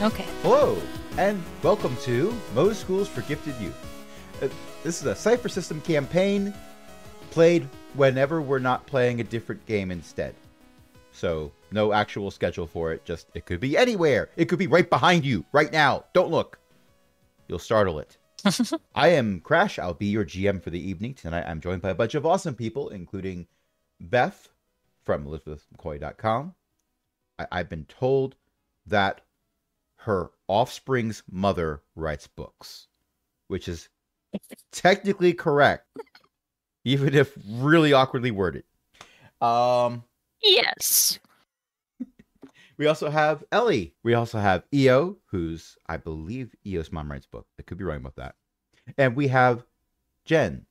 Okay. Hello, and welcome to Moe's Schools for Gifted Youth. This is a Cypher System campaign played whenever we're not playing a different game instead. So, no actual schedule for it, just it could be anywhere. It could be right behind you, right now. Don't look. You'll startle it. I am Crash. I'll be your GM for the evening. Tonight I'm joined by a bunch of awesome people, including Beth from ElizabethMcCoy.com. I've been told that her offspring's mother writes books, which is technically correct, even if really awkwardly worded. Yes. We also have Ellie. We also have EO, who's, I believe, EO's mom writes book. I could be wrong about that. And we have Jen,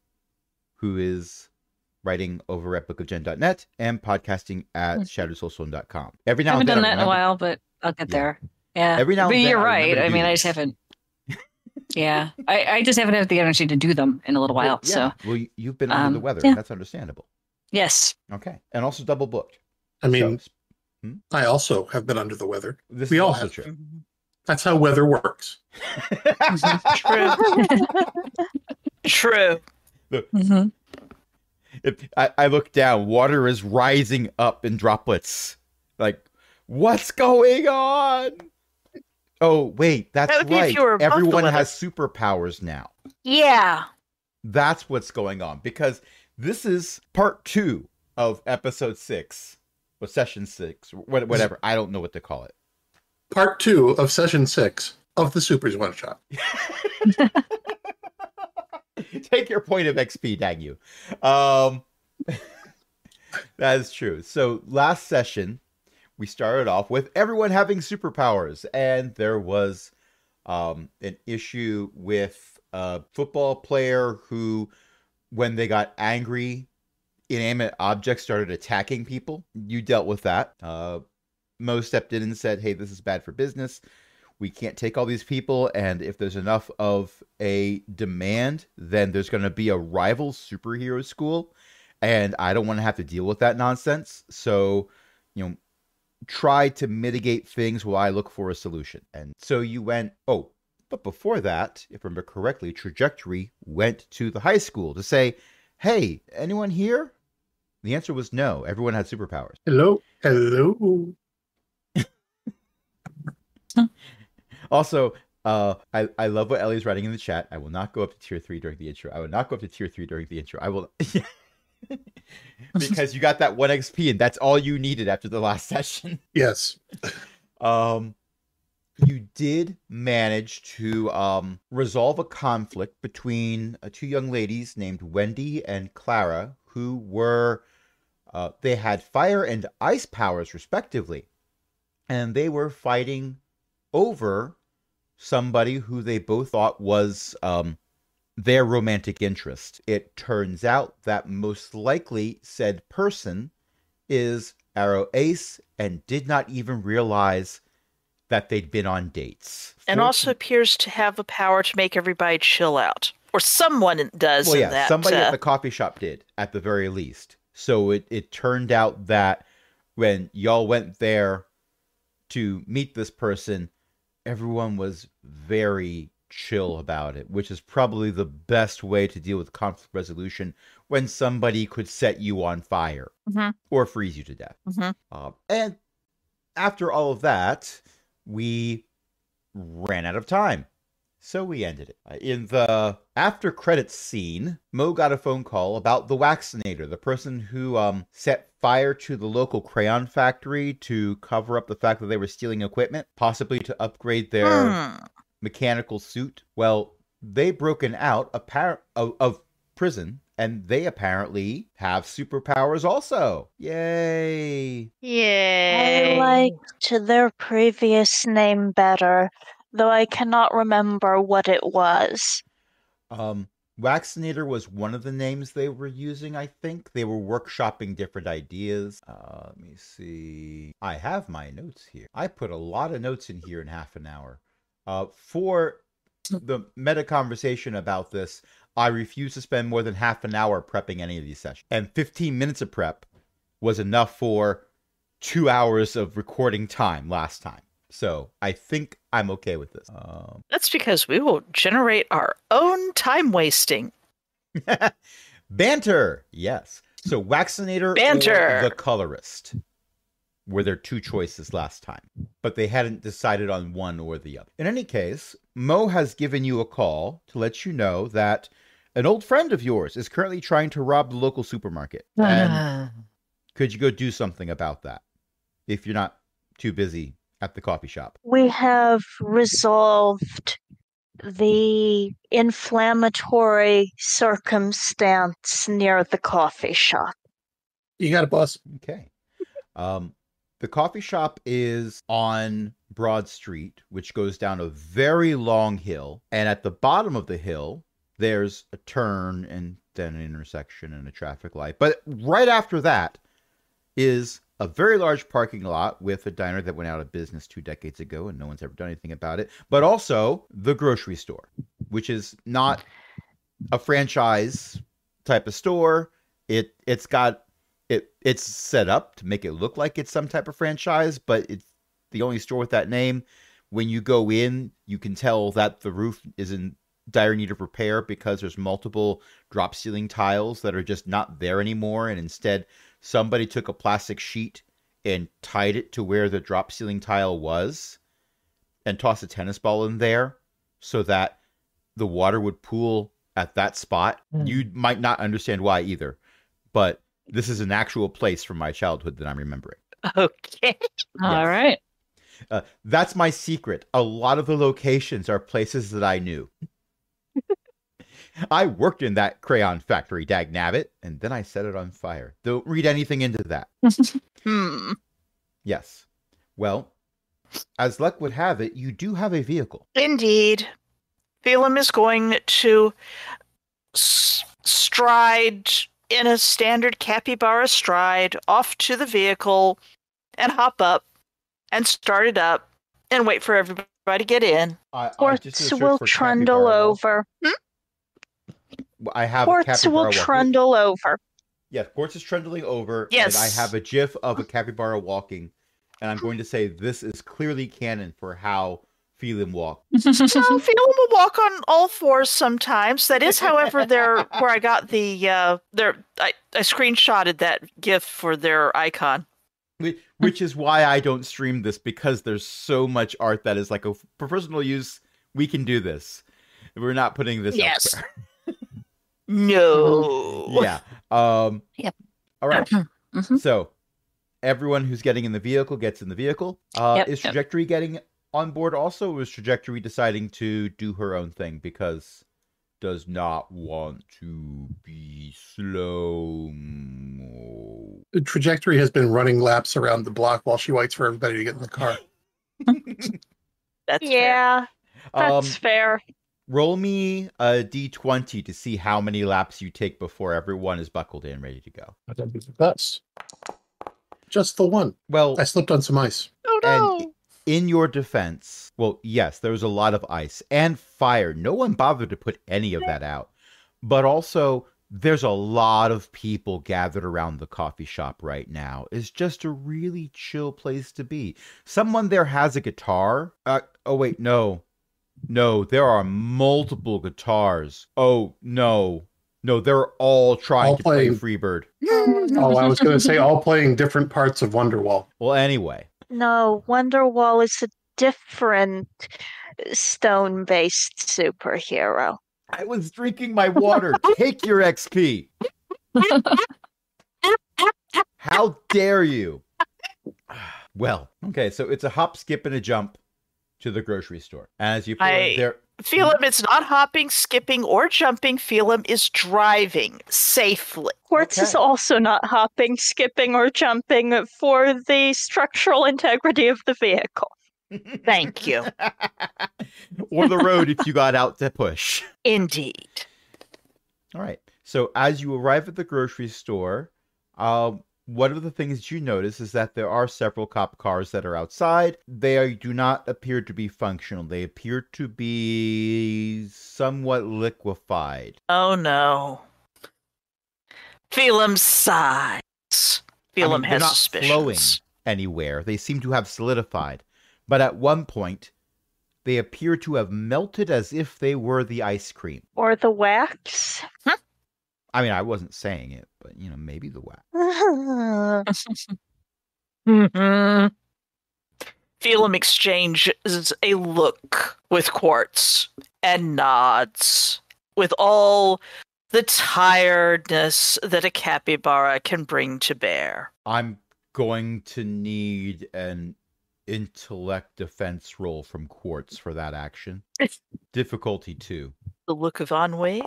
who is writing over at bookofjen.net and podcasting at shadowsoulstone.com. Every now I haven't and then done that in a while, but I'll get there. Yeah. Every now and but then you're I right. remember to I do mean, I these. just haven't. Yeah. I just haven't had the energy to do them in a little while. Yeah. So, Well, you've been under the weather. yeah. That's understandable. yes. Okay. And also double booked. I mean, So, I also have been under the weather. this We is all also have. true. That's how weather works. True. Mhm. If I look down, water is rising up in droplets. Like, what's going on? Oh, wait, that's That would be if right. you were above the Everyone weather. has superpowers now. Yeah. That's what's going on. Because this is part 2 of episode 6. Or session 6. Whatever. I don't know what to call it. Part 2 of session 6 of the Supers One Shot. Take your point of XP, dang you. That is true. So last session, we started off with everyone having superpowers, and there was an issue with a football player who, when they got angry, inanimate objects started attacking people. You dealt with that. Mo stepped in and said, hey, this is bad for business. We can't take all these people, and if there's enough of a demand, then there's going to be a rival superhero school, and I don't want to have to deal with that nonsense. So, try to mitigate things while I look for a solution. And so you went, but before that, if I remember correctly, Trajectory went to the high school to say, hey, anyone here? The answer was no. Everyone had superpowers. Hello? Hello? Also, I love what Ellie's writing in the chat. I will not go up to tier 3 during the intro. I will not go up to tier 3 during the intro. I will... because you got that 1 XP, and that's all you needed after the last session. Yes. You did manage to resolve a conflict between 2 young ladies named Wendy and Clara, who were... they had fire and ice powers, respectively. And they were fighting over somebody who they both thought was their romantic interest. It turns out that most likely said person is Arrow Ace and did not even realize that they'd been on dates. And also appears to have the power to make everybody chill out. Or someone does Well, in yeah, that. somebody at the coffee shop did, at the very least. So it turned out that when y'all went there to meet this person, everyone was very chill about it, which is probably the best way to deal with conflict resolution when somebody could set you on fire or freeze you to death. And after all of that, we ran out of time. So we ended it. In the after credits scene, Mo got a phone call about the Waxinator, the person who set fire to the local crayon factory to cover up the fact that they were stealing equipment, possibly to upgrade their mechanical suit. Well, they broken out of prison, and they apparently have superpowers also. Yay! Yay. I liked their previous name better, though I cannot remember what it was. Waxinator was one of the names they were using, I think. They were workshopping different ideas. Let me see. I have my notes here. I put a lot of notes in here in half an hour. For the meta conversation about this, I refuse to spend more than half an hour prepping any of these sessions. And 15 minutes of prep was enough for 2 hours of recording time last time. So I think I'm okay with this. That's because we will generate our own time wasting. Banter, yes. So Waxinator Banter. or the Colorist were their two choices last time, but they hadn't decided on one or the other. In any case, Mo has given you a call to let you know that an old friend of yours is currently trying to rob the local supermarket. And could you go do something about that if you're not too busy at the coffee shop? We have resolved the inflammatory circumstance near the coffee shop. You got it, boss. Okay. The coffee shop is on Broad Street, which goes down a very long hill. And at the bottom of the hill, there's a turn and then an intersection and a traffic light. But right after that is a very large parking lot with a diner that went out of business 2 decades ago and no one's ever done anything about it. But also the grocery store, which is not a franchise type of store. It's set up to make it look like it's some type of franchise, but it's the only store with that name. When you go in, you can tell that the roof is in dire need of repair because there's multiple drop ceiling tiles that are just not there anymore. And instead, somebody took a plastic sheet and tied it to where the drop ceiling tile was and tossed a tennis ball in there so that the water would pool at that spot. You might not understand why either, but this is an actual place from my childhood that I'm remembering. Okay. All right. That's my secret. A lot of the locations are places that I knew. I worked in that crayon factory, dagnabbit, and then I set it on fire. Don't read anything into that. Yes. Well, as luck would have it, you do have a vehicle. Indeed. Phelim is going to stride in a standard capybara stride off to the vehicle and hop up and start it up and wait for everybody to get in. Quartz will trundle over. I have Quartz a capybara will trundle over. Yes, Quartz is trundling over. Yes. And I have a gif of a capybara walking. And I'm going to say this is clearly canon for how Phelim walk. No, Phelim will walk on all fours sometimes. That is, however, where I got I screenshotted that GIF for their icon. Which is why I don't stream this, because there's so much art that is like, for personal use, we can do this. We're not putting this Yes. elsewhere. No. Yeah. Yep. All right. Mhm. So everyone who's getting in the vehicle gets in the vehicle. Is Trajectory getting on board also, or is Trajectory deciding to do her own thing because does not want to be slow? The Trajectory has been running laps around the block while she waits for everybody to get in the car. That's fair. Yeah, that's fair. Roll me a d20 to see how many laps you take before everyone is buckled in, ready to go. That'd be the best. Just the one. Well, I slipped on some ice. Oh no. and in your defense, well, yes, there was a lot of ice and fire. No one bothered to put any of that out. But also, there's a lot of people gathered around the coffee shop right now. It's just a really chill place to be. Someone there has a guitar. Oh, wait, no. No, there are multiple guitars. Oh, no. No, they're all trying All to play playing. Freebird. Oh, I was going to say all playing different parts of Wonderwall. Well, anyway. No, Wonderwall is a different stone-based superhero. I was drinking my water. Take your XP. How dare you? Well, okay, so it's a hop, skip, and a jump to the grocery store. As you pull in there, Phelim is not hopping, skipping, or jumping. Phelim is driving safely. Quartz is Okay. also not hopping, skipping, or jumping for the structural integrity of the vehicle. Thank you. or the road if you got out to push. Indeed. All right. So as you arrive at the grocery store, one of the things you notice is that there are several cop cars that are outside. They do not appear to be functional. They appear to be somewhat liquefied. Oh no. Phelim sighs. Phelim they're has not flowing suspicions. anywhere. They seem to have solidified. But at one point, they appear to have melted as if they were the ice cream. Or the wax. I mean, I wasn't saying it, but, maybe the wax. Phelim exchanges a look with Quartz and nods with all the tiredness that a capybara can bring to bear. I'm going to need an intellect defense roll from Quartz for that action. Difficulty 2. The look of ennui.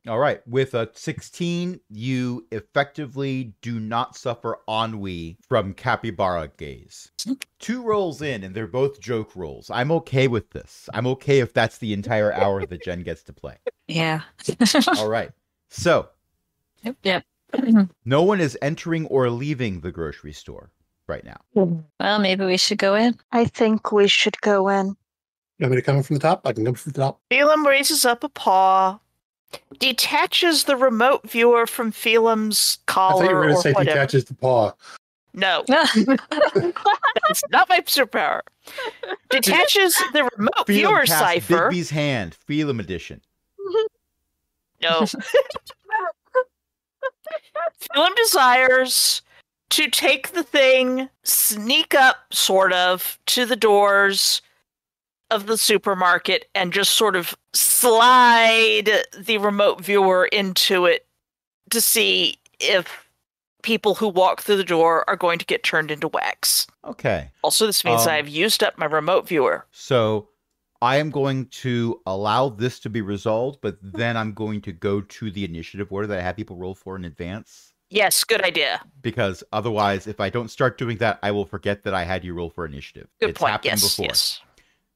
All right. With a 16, you effectively do not suffer ennui from capybara gaze. 2 rolls in, and they're both joke rolls. I'm okay with this. I'm okay if that's the entire hour that Jen gets to play. Yeah. All right. So, Yep. no one is entering or leaving the grocery store right now. Well, maybe we should go in. I think we should go in. You want me to come in from the top? I can come from the top. Phelim raises up a paw, detaches the remote viewer from Phelim's I thought you collar were going or to say whatever. detaches the paw. No, that's not my superpower. Detaches the remote viewer cast cipher. Bigby's hand, Phelim edition. No. Phelim desires to take the thing, sneak up, sort of, to the doors of the supermarket and just sort of slide the remote viewer into it to see if people who walk through the door are going to get turned into wax. Okay. Also, this means I've used up my remote viewer. So I am going to allow this to be resolved, but then I'm going to go to the initiative order that I have people roll for in advance. Yes, good idea. Because otherwise, if I don't start doing that, I will forget that I had you roll for initiative. Good It's point. happened Yes, before. yes.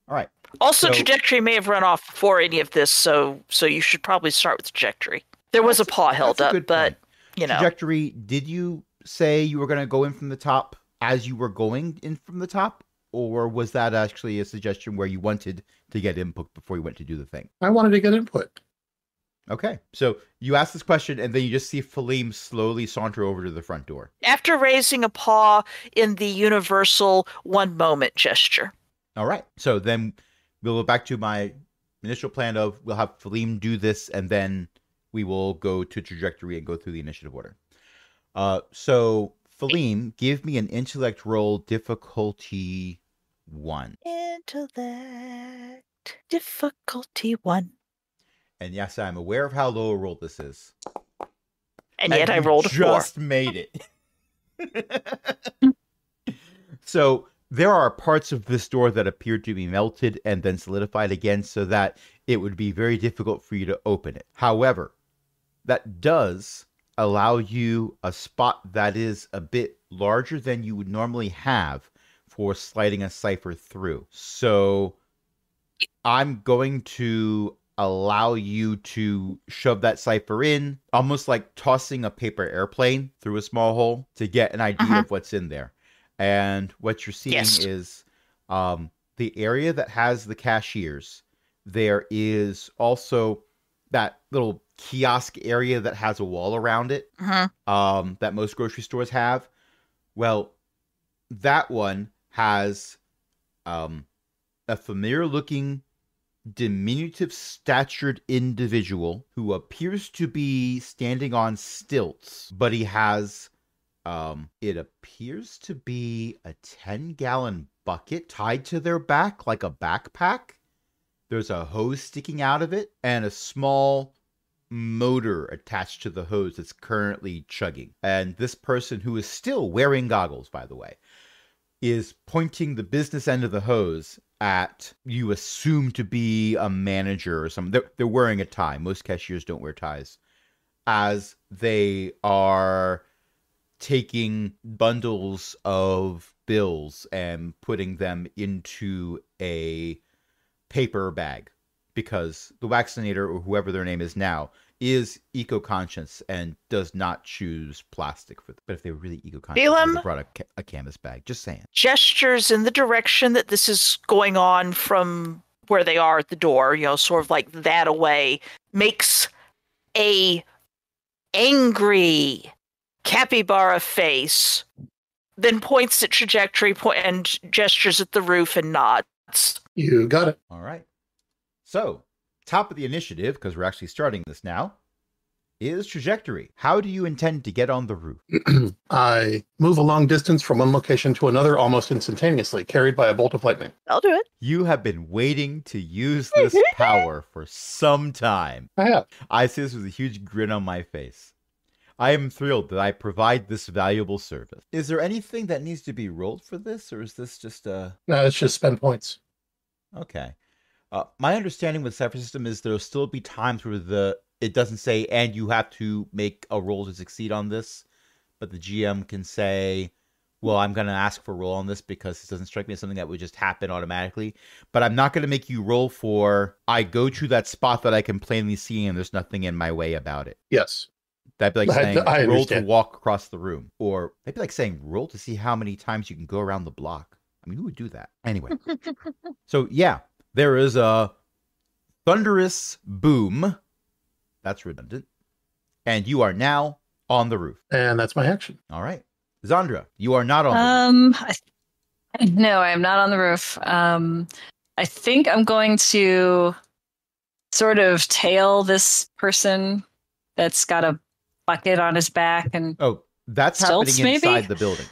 All right. Also, So- trajectory may have run off before any of this, so you should probably start with trajectory. There was a paw held That's a up, good but point. Trajectory, did you say you were going to go in from the top as you were going in from the top? Or was that actually a suggestion where you wanted to get input before you went to do the thing? I wanted to get input. Okay. So you ask this question, and then you just see Phelim slowly saunter over to the front door. after raising a paw in the universal one moment gesture. All right. So then we'll go back to my initial plan of we'll have Phelim do this, and then we will go to trajectory and go through the initiative order. So Phelim, give me an intellect roll, difficulty 1. Intellect difficulty 1. And yes, I'm aware of how low a roll this is. And yet I you rolled a 4. just made it. So there are parts of this door that appear to be melted and then solidified again so that it would be very difficult for you to open it. However, that does allow you a spot that is a bit larger than you would normally have for sliding a cipher through. So I'm going to allow you to shove that cipher in, almost like tossing a paper airplane through a small hole to get an idea of what's in there. And what you're seeing is the area that has the cashiers. There is also that little kiosk area that has a wall around it that most grocery stores have. Well, that one has a familiar looking diminutive statured individual who appears to be standing on stilts, but he has it appears to be a 10-gallon bucket tied to their back like a backpack. There's a hose sticking out of it and a small motor attached to the hose that's currently chugging. And this person, who is still wearing goggles, by the way, is pointing the business end of the hose at you assume to be a manager or something. They're wearing a tie. Most cashiers don't wear ties. As they are taking bundles of bills and putting them into a paper bag, because the Waxinator, or whoever their name is now, is eco-conscious and does not choose plastic for them. But if they were really eco-conscious, they would have brought a canvas bag. Just saying. Gestures in the direction that this is going on from where they are at the door, sort of like that away, makes a angry capybara face then points at trajectory and gestures at the roof and nods. You got it. All right. So, top of the initiative, because we're actually starting this now, is trajectory. How do you intend to get on the roof? I move a long distance from one location to another almost instantaneously, carried by a bolt of lightning. I'll do it. You have been waiting to use this power for some time. I have. I say this with a huge grin on my face. I am thrilled that I provide this valuable service. Is there anything that needs to be rolled for this, or is this just a... No, it's just spend points. Okay. My understanding with Cypher System is there'll still be times where it doesn't say, and you have to make a roll to succeed on this, but the GM can say, well, I'm going to ask for a roll on this because it doesn't strike me as something that would just happen automatically. But I'm not going to make you roll for, I go to that spot that I can plainly see and there's nothing in my way about it. Yes. That'd be like saying, I roll to understand. walk across the room. Or that'd be like saying, roll to see how many times you can go around the block. I mean, who would do that? Anyway. So, yeah, there is a thunderous boom. That's redundant. And you are now on the roof. And that's my action. All right. Zandra, you are not on the roof. No, I am not on the roof. I think I'm going to sort of tail this person that's got a bucket on his back and Oh, that's Stilts, happening inside maybe? the building.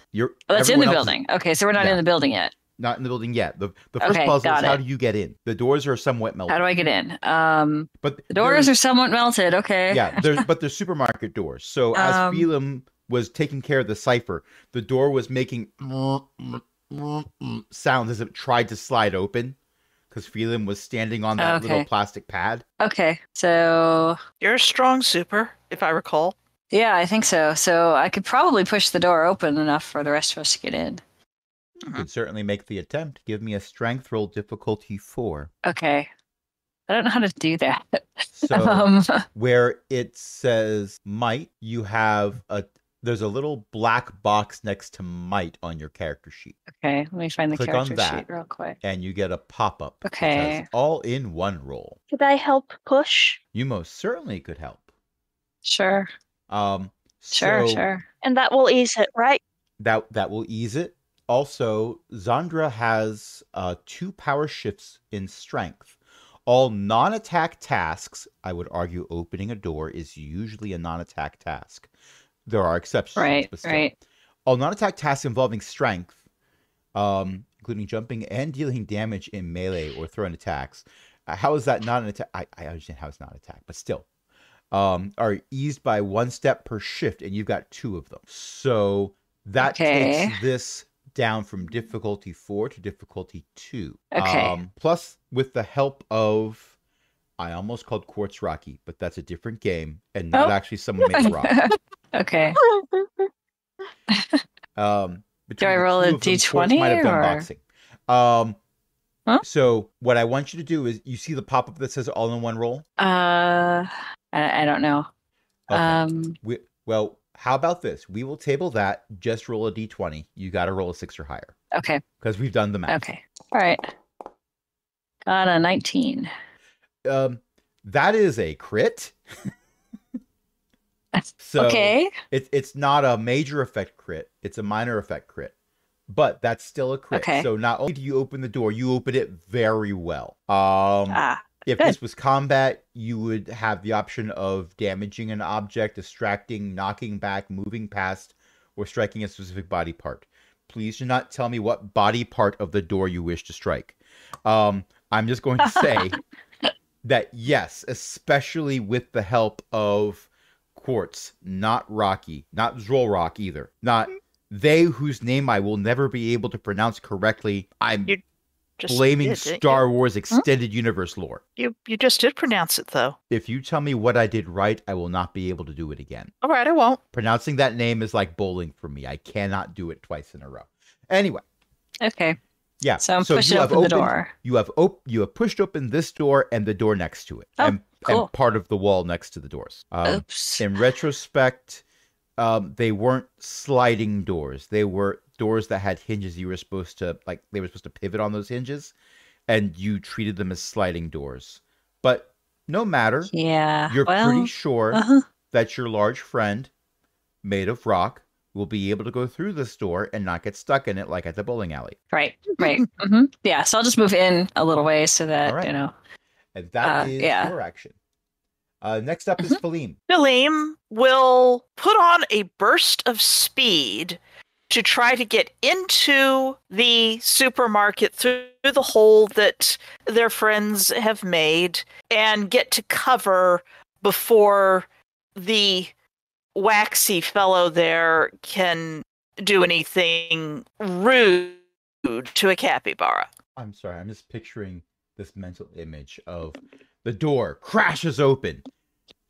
that's in the everyone else is building. Okay, so we're not Yeah. in the building yet. Not in the building yet. The first Okay, puzzle is got how it. do you get in? The doors are somewhat melted. How do I get in? But The doors are somewhat melted. Okay. Yeah, but they're supermarket doors. So as Um, Phelim was taking care of the cipher, the door was making sounds as it tried to slide open because Phelim was standing on that little Okay. plastic pad. Okay. So You're a strong super, if I recall. yeah, I think so. So I could probably push the door open enough for the rest of us to get in. You could certainly make the attempt. Give me a strength roll difficulty 4. Okay. I don't know how to do that. So where it says might, you have there's a little black box next to might on your character sheet. Okay, let me find the Click on character that. sheet real quick. And you get a pop-up. that Okay. says all in one roll. Could I help push? You most certainly could help. Sure. Sure. Sure. And that will ease it, right? That will ease it. Also, Zandra has 2 power shifts in strength. All non-attack tasks, I would argue opening a door is usually a non-attack task. There are exceptions. Right, but still. right. All non-attack tasks involving strength, including jumping and dealing damage in melee or thrown attacks. How is that not an attack? I understand how it's not an attack, but still. Are eased by 1 step per shift, and you've got 2 of them. So that Okay. takes this down from difficulty 4 to difficulty 2. Okay. Plus, with the help of, I almost called Quartz Rocky, but that's a different game, and not Oh. actually someone made a rock. Okay. Between I the roll two a of them, Quartz D20 might have done or- boxing. Huh? So what I want you to do is, you see the pop-up that says all in one roll? I don't know. Okay. Well, how about this? We will table that. Just roll a d20. You got to roll a 6 or higher Okay. because we've done the math. Okay. All right. Got a 19. That is a crit. So Okay. it's not a major effect crit. It's a minor effect crit, but that's still a crit. Okay. So not only do you open the door, you open it very well. If Good. this was combat, you would have the option of damaging an object, distracting, knocking back, moving past, or striking a specific body part. Please do not tell me what body part of the door you wish to strike. I'm just going to say that yes, especially with the help of Quartz, not Rocky, not Zolrock either, not they whose name I will never be able to pronounce correctly. I'm Just blaming did, didn't Star Wars Extended Universe lore. You just did pronounce it, though. If you tell me what I did right, I will not be able to do it again. All right, I won't. Pronouncing that name is like bowling for me. I cannot do it twice in a row. Anyway, Okay. yeah. So I'm you pushing have open the opened- door. You have pushed open this door and the door next to it, Oh, and cool. part of the wall next to the doors. Oops. In retrospect, they weren't sliding doors. They were doors that had hinges. You were supposed to they were supposed to pivot on those hinges, and you treated them as sliding doors. But no matter, Yeah. you're well, pretty sure uh-huh. that your large friend, made of rock, will be able to go through this door and not get stuck in it like at the bowling alley. Right. Yeah, so I'll just move in a little way so that, All right. you know. And that is yeah. your action. Next up is Phaleem. Phaleem will put on a burst of speed to try to get into the supermarket through the hole that their friends have made and get to cover before the waxy fellow there can do anything rude to a capybara. I'm sorry, I'm just picturing this mental image of the door crashes open.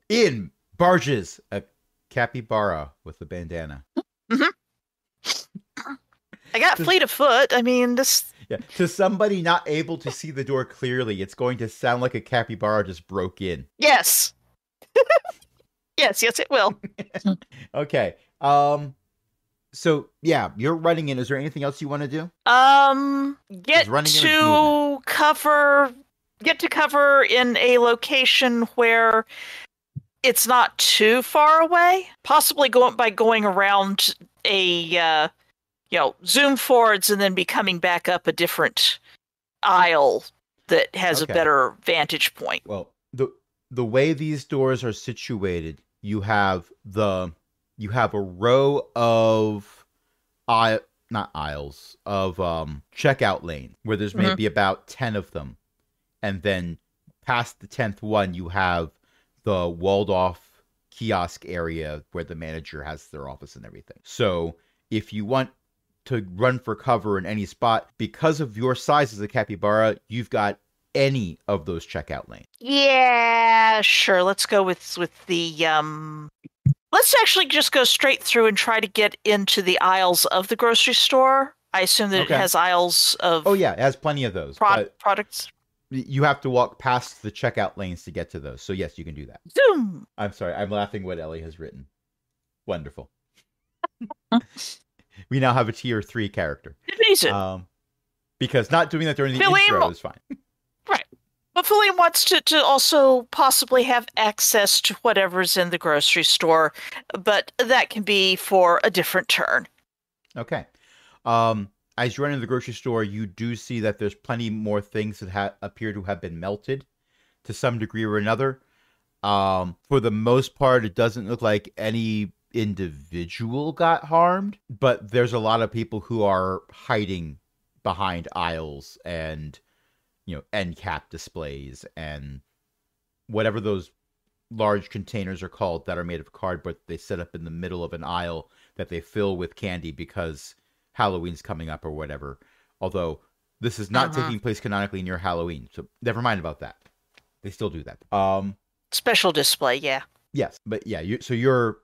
In barges a capybara with a bandana. I got fleet of foot. I mean, this... Yeah, to somebody not able to see the door clearly, it's going to sound like a capybara just broke in. Yes. yes, it will. Okay. So yeah, you're running in. Is there anything else you want to do? Get to cover in a location where it's not too far away. Possibly going around a zoom forwards and then be coming back up a different aisle that has a better vantage point. Well, the way these doors are situated, you have a row of checkout lane where there's maybe about 10 of them. And then past the 10th one, you have the walled off kiosk area where the manager has their office and everything. So if you want to run for cover in any spot, because of your size as a capybara, you've got any of those checkout lanes. Yeah, sure. Let's go with the let's actually just go straight through and try to get into the aisles of the grocery store. I assume that it has aisles of... Oh yeah, it has plenty of those. Products. You have to walk past the checkout lanes to get to those. So yes, you can do that. Zoom! I'm sorry, I'm laughing what Ellie has written. Wonderful. We now have a tier 3 character. Amazing. Because not doing that during the intro is fine. Right. But Phaleem wants to also possibly have access to whatever's in the grocery store, but that can be for a different turn. Okay. As you run into the grocery store, you do see that there's plenty more things that appear to have been melted to some degree or another. For the most part, it doesn't look like any individual got harmed, but there's a lot of people who are hiding behind aisles and end cap displays and whatever those large containers are called that are made of cardboard they set up in the middle of an aisle that they fill with candy because Halloween's coming up or whatever. Although this is not taking place canonically near Halloween, so never mind about that. They still do that. Special display, yeah. Yes, but yeah, you're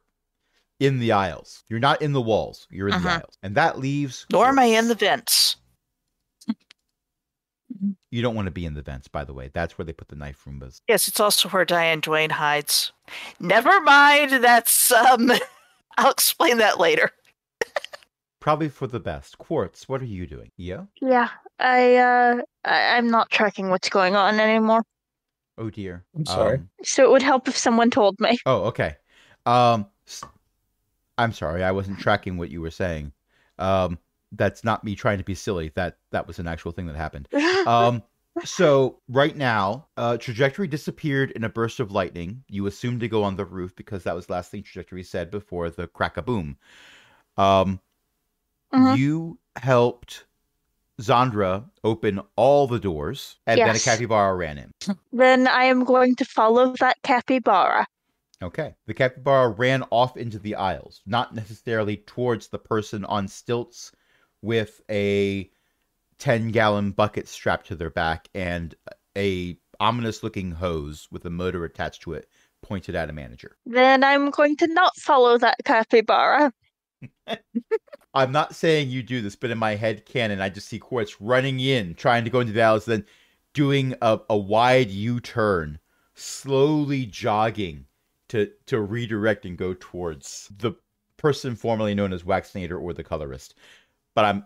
in the aisles. You're not in the walls. You're in the aisles. And that leaves... Nor am I in the vents. You don't want to be in the vents, by the way. That's where they put the knife Roombas. Yes, it's also where Diane Duane hides. Never mind, that's... I'll explain that later. Probably for the best. Quartz, what are you doing? Yeah? Yeah, I'm not tracking what's going on anymore. Oh dear. I'm sorry. So it would help if someone told me. Oh, okay. I'm sorry, I wasn't tracking what you were saying. That's not me trying to be silly. That was an actual thing that happened. So right now, Trajectory disappeared in a burst of lightning. You assumed to go on the roof because that was the last thing Trajectory said before the crack-a-boom. You helped Zandra open all the doors, and then a capybara ran in. Then I am going to follow that capybara. Okay. The capybara ran off into the aisles, not necessarily towards the person on stilts with a 10-gallon bucket strapped to their back and a ominous-looking hose with a motor attached to it pointed at a manager. Then I'm going to not follow that capybara. I'm not saying you do this, but in my head canon, I just see Quartz running in, trying to go into the aisles, then doing a wide U-turn, slowly jogging to redirect and go towards the person formerly known as Waxinator or the colorist. But I'm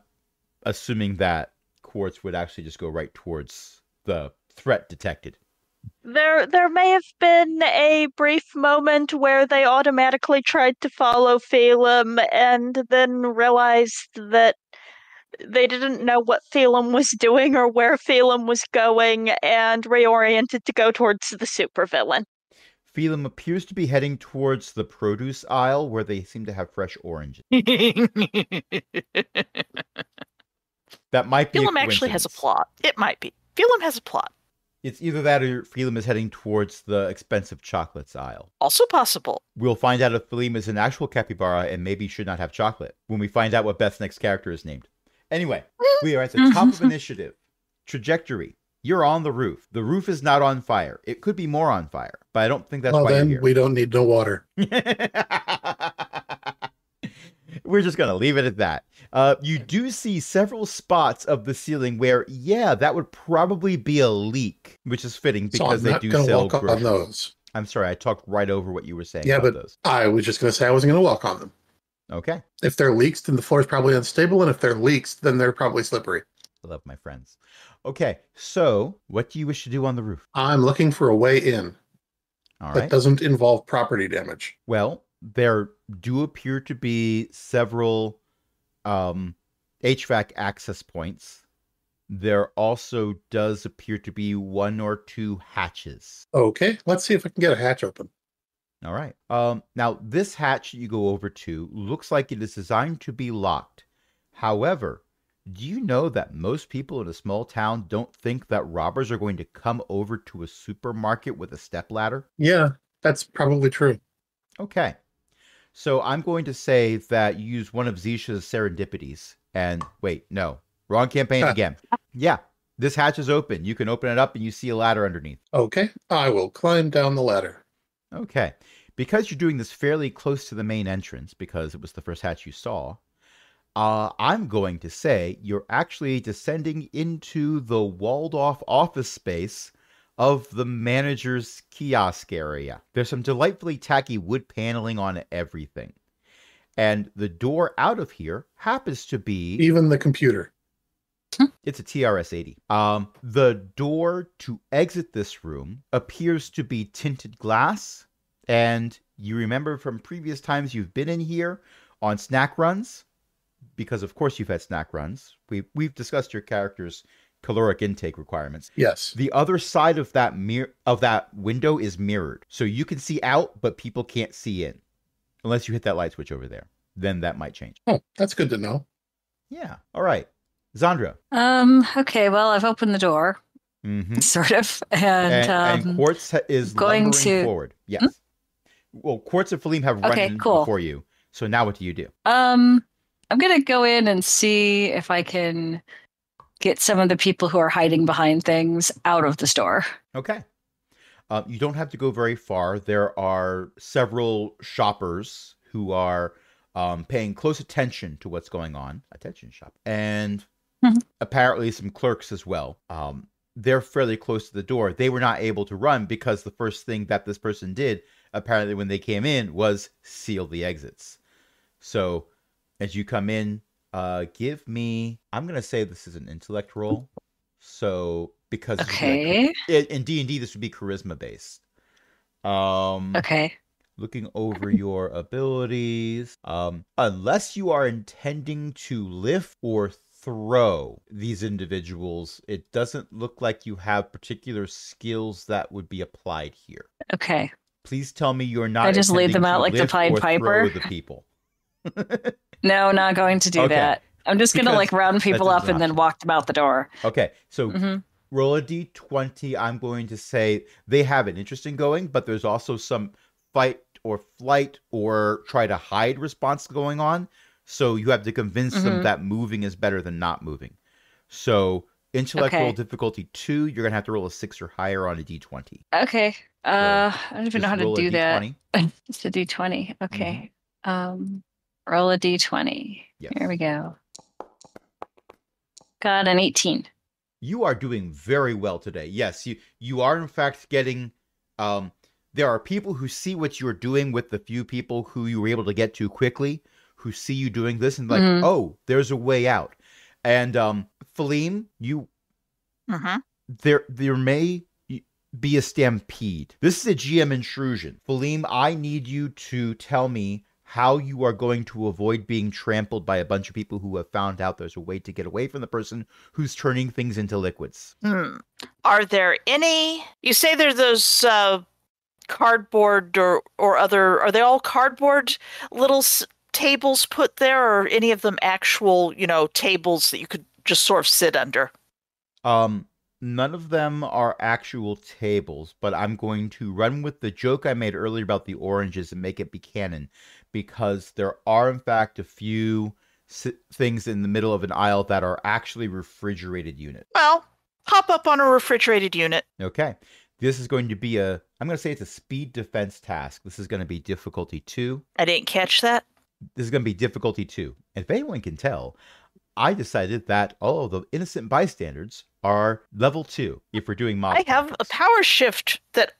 assuming that Quartz would actually just go right towards the threat detected. There may have been a brief moment where they automatically tried to follow Phelim and then realized that they didn't know what Phelim was doing or where Phelim was going and reoriented to go towards the supervillain. Phelim appears to be heading towards the produce aisle where they seem to have fresh oranges. That might be Phelim actually has a plot. It might be. Phelim has a plot. It's either that or Phelim is heading towards the expensive chocolates aisle. Also possible. We'll find out if Phelim is an actual capybara and maybe should not have chocolate when we find out what Beth's next character is named. Anyway, we are at the top of initiative. Trajectory. You're on the roof. The roof is not on fire. It could be more on fire, but I don't think that's why you're here. We don't need no water. We're just going to leave it at that. You do see several spots of the ceiling where, yeah, that would probably be a leak, which is fitting because they do sell groceries. On those. I'm sorry, I talked right over what you were saying. Yeah, about but those. I was just going to say I wasn't going to walk on them. Okay. If they're leaks, then the floor is probably unstable, and if they're leaks, then they're probably slippery. I love my friends. Okay, so what do you wish to do on the roof? I'm looking for a way in. All that right. doesn't involve property damage. Well, there do appear to be several HVAC access points. There also does appear to be 1 or 2 hatches. Okay, let's see if I can get a hatch open. All right. Now, this hatch you go over to looks like it is designed to be locked. However, do you know that most people in a small town don't think that robbers are going to come over to a supermarket with a stepladder? Yeah, that's probably true. Okay. So I'm going to say that you use one of Zisha's serendipities. And wait, no. Wrong campaign again. Yeah, this hatch is open. You can open it up and you see a ladder underneath. Okay, I will climb down the ladder. Okay. Because you're doing this fairly close to the main entrance, because it was the first hatch you saw, I'm going to say you're actually descending into the walled-off office space of the manager's kiosk area. There's some delightfully tacky wood paneling on everything. And the door out of here happens to be... Even the computer. It's a TRS-80. The door to exit this room appears to be tinted glass. And you remember from previous times you've been in here on snack runs, because of course you've had snack runs. We've discussed your character's caloric intake requirements. Yes. The other side of that window is mirrored. So you can see out, but people can't see in. Unless you hit that light switch over there. Then that might change. Oh, that's good to know. Yeah. All right. Zandra. Okay, well, I've opened the door. Mm-hmm. Sort of. And Quartz is going lumbering forward. Yes. Well, Quartz and Phelim have run in before you. So now what do you do? I'm going to go in and see if I can get some of the people who are hiding behind things out of the store. Okay. You don't have to go very far. There are several shoppers who are paying close attention to what's going on. Attention shop. And apparently some clerks as well. They're fairly close to the door. They were not able to run because the first thing that this person did, apparently when they came in, was seal the exits. So as you come in, give me... I'm going to say this is an intellect roll. So... Because okay, in D&D this would be charisma based. Okay. Looking over your abilities, unless you are intending to lift or throw these individuals, it doesn't look like you have particular skills that would be applied here. Okay. Please tell me you're not. I just lead them out like the Pied Piper. The people. No, not going to do that. I'm just going to like round people up and then walk them out the door. Okay, so. Roll a d20. I'm going to say they have an interesting going, but there's also some fight or flight or try to hide response going on. So you have to convince them that moving is better than not moving. So intellectual difficulty 2, you're going to have to roll a 6 or higher on a d20. Okay. I don't even know how to do that. It's a d20. Okay. Roll a d20. Yes. Here we go. Got an 18. You are doing very well today. Yes, you are in fact getting... there are people who see what you're doing with the few people who you were able to get to quickly, who see you doing this and like, oh, there's a way out. And Phelim, you... There may... be a stampede. This is a GM intrusion. Phaleem, I need you to tell me how you are going to avoid being trampled by a bunch of people who have found out there's a way to get away from the person who's turning things into liquids. Are there any? You say there's those cardboard or other. Are they all cardboard little tables put there, or any of them actual, tables that you could just sort of sit under? None of them are actual tables, but I'm going to run with the joke I made earlier about the oranges and make it be canon, because there are, in fact, a few things in the middle of an aisle that are actually refrigerated units. Well, pop up on a refrigerated unit. Okay. This is going to be I'm going to say it's a speed defense task. This is going to be difficulty 2. I didn't catch that. This is going to be difficulty 2. And if anyone can tell, I decided that all of the innocent bystanders are level 2 if we're doing mob. I have a power shift that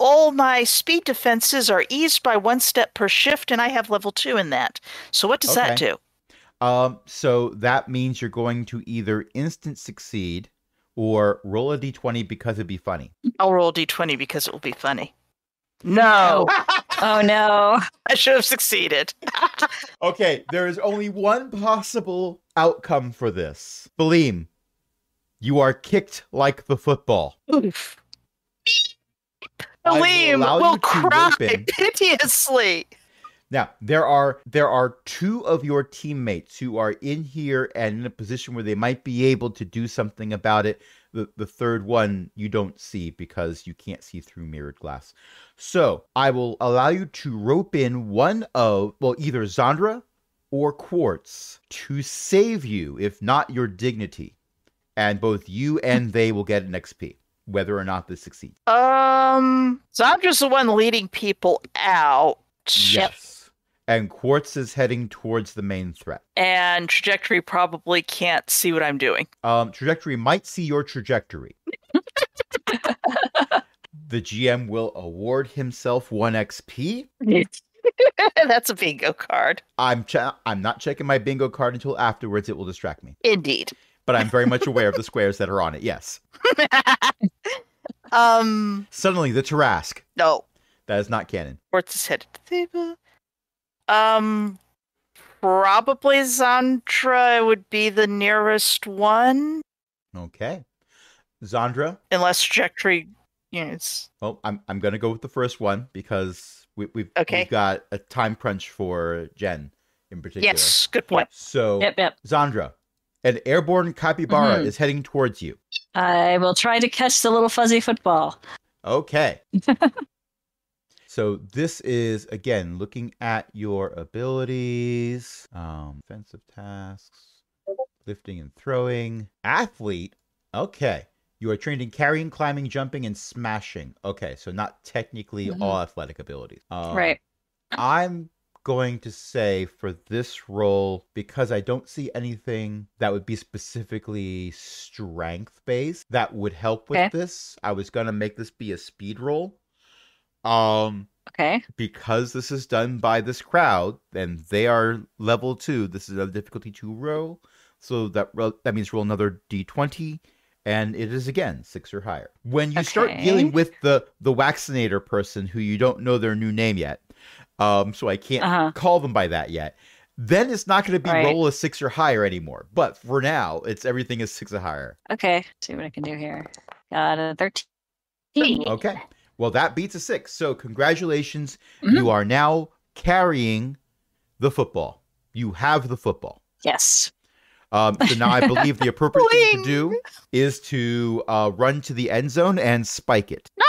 all my speed defenses are eased by 1 step per shift, and I have level 2 in that. So what does that do? So that means you're going to either instant succeed or roll a d20 because it'd be funny. I'll roll a d20 because it will be funny. No. Oh, no. I should have succeeded. Okay, there is only one possible outcome for this. Phaleem, you are kicked like the football. Oof. Phaleem will cry piteously. Now, there are 2 of your teammates who are in here and in a position where they might be able to do something about it. The third one you don't see because you can't see through mirrored glass. So I will allow you to rope in one of, either Zandra or Quartz to save you, if not your dignity. And both you and they will get an XP, whether or not this succeeds. Zandra's the one leading people out. Yes. And Quartz is heading towards the main threat. And Trajectory probably can't see what I'm doing. Trajectory might see your trajectory. The GM will award himself 1 XP. That's a bingo card. I'm not checking my bingo card until afterwards. It will distract me. Indeed. But I'm very much aware of the squares that are on it. Yes. Suddenly, the Tarask. No. That is not canon. Quartz is headed to the table. Probably Zandra would be the nearest one. Okay. Zandra. Unless Trajectory, it's... Oh, I'm going to go with the first one because we've got a time crunch for Jen in particular. Yes, good point. So, Yep. Zandra, an airborne capybara is heading towards you. I will try to catch the little fuzzy football. Okay. So this is, again, looking at your abilities, defensive tasks, lifting and throwing, athlete. Okay. You are trained in carrying, climbing, jumping, and smashing. Okay, so not technically all athletic abilities. Right. I'm going to say for this role, because I don't see anything that would be specifically strength-based that would help with this, I was going to make this be a speed roll. Okay. Because this is done by this crowd, and they are level 2, this is a difficulty 2 roll. So that means roll another d20, and it is again 6 or higher. When you start dealing with the Waxinator person who you don't know their new name yet, so I can't call them by that yet, then it's not going to be roll a 6 or higher anymore. But for now, everything is 6 or higher. Okay. See what I can do here. Got a 13. Okay. Well, that beats a 6. So congratulations. You are now carrying the football. You have the football. Yes. So now I believe the appropriate thing to do is to run to the end zone and spike it. No!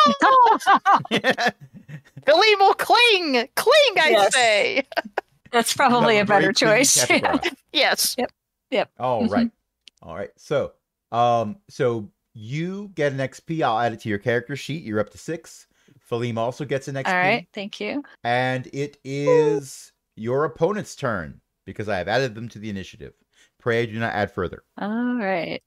Billy will cling! Cling, I say! That's probably a better choice. Yes. Yep. All right. So, you get an XP. I'll add it to your character sheet. You're up to 6. Phaleem also gets an XP. All right. Thank you. And it is your opponent's turn because I have added them to the initiative. Pray I do not add further. All right.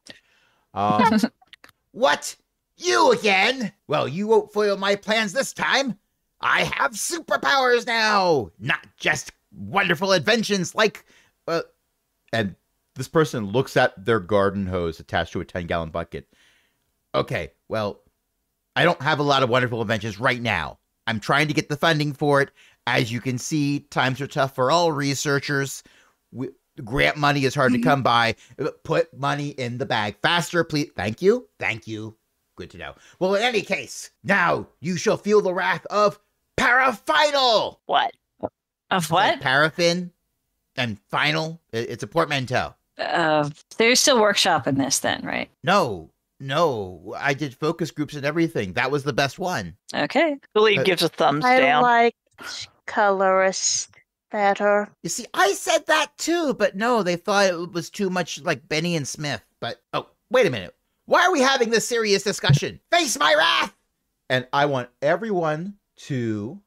What? You again? Well, you won't foil my plans this time. I have superpowers now. Not just wonderful inventions like... and this person looks at their garden hose attached to a 10-gallon bucket. Okay, well, I don't have a lot of wonderful inventions right now. I'm trying to get the funding for it. As you can see, times are tough for all researchers. Grant money is hard to come by. Put money in the bag faster, please. Thank you. Thank you. Good to know. Well, in any case, now you shall feel the wrath of Parafinal. What? Of what? Like paraffin and final. It's a portmanteau. They're still workshopping this then, right? No. I did focus groups and everything. That was the best one. Okay. Philippe gives a thumbs I down. like colorist better. You see, I said that too, but no, they thought it was too much like Benny and Smith. But, oh, wait a minute. Why are we having this serious discussion? Face my wrath! And I want everyone to,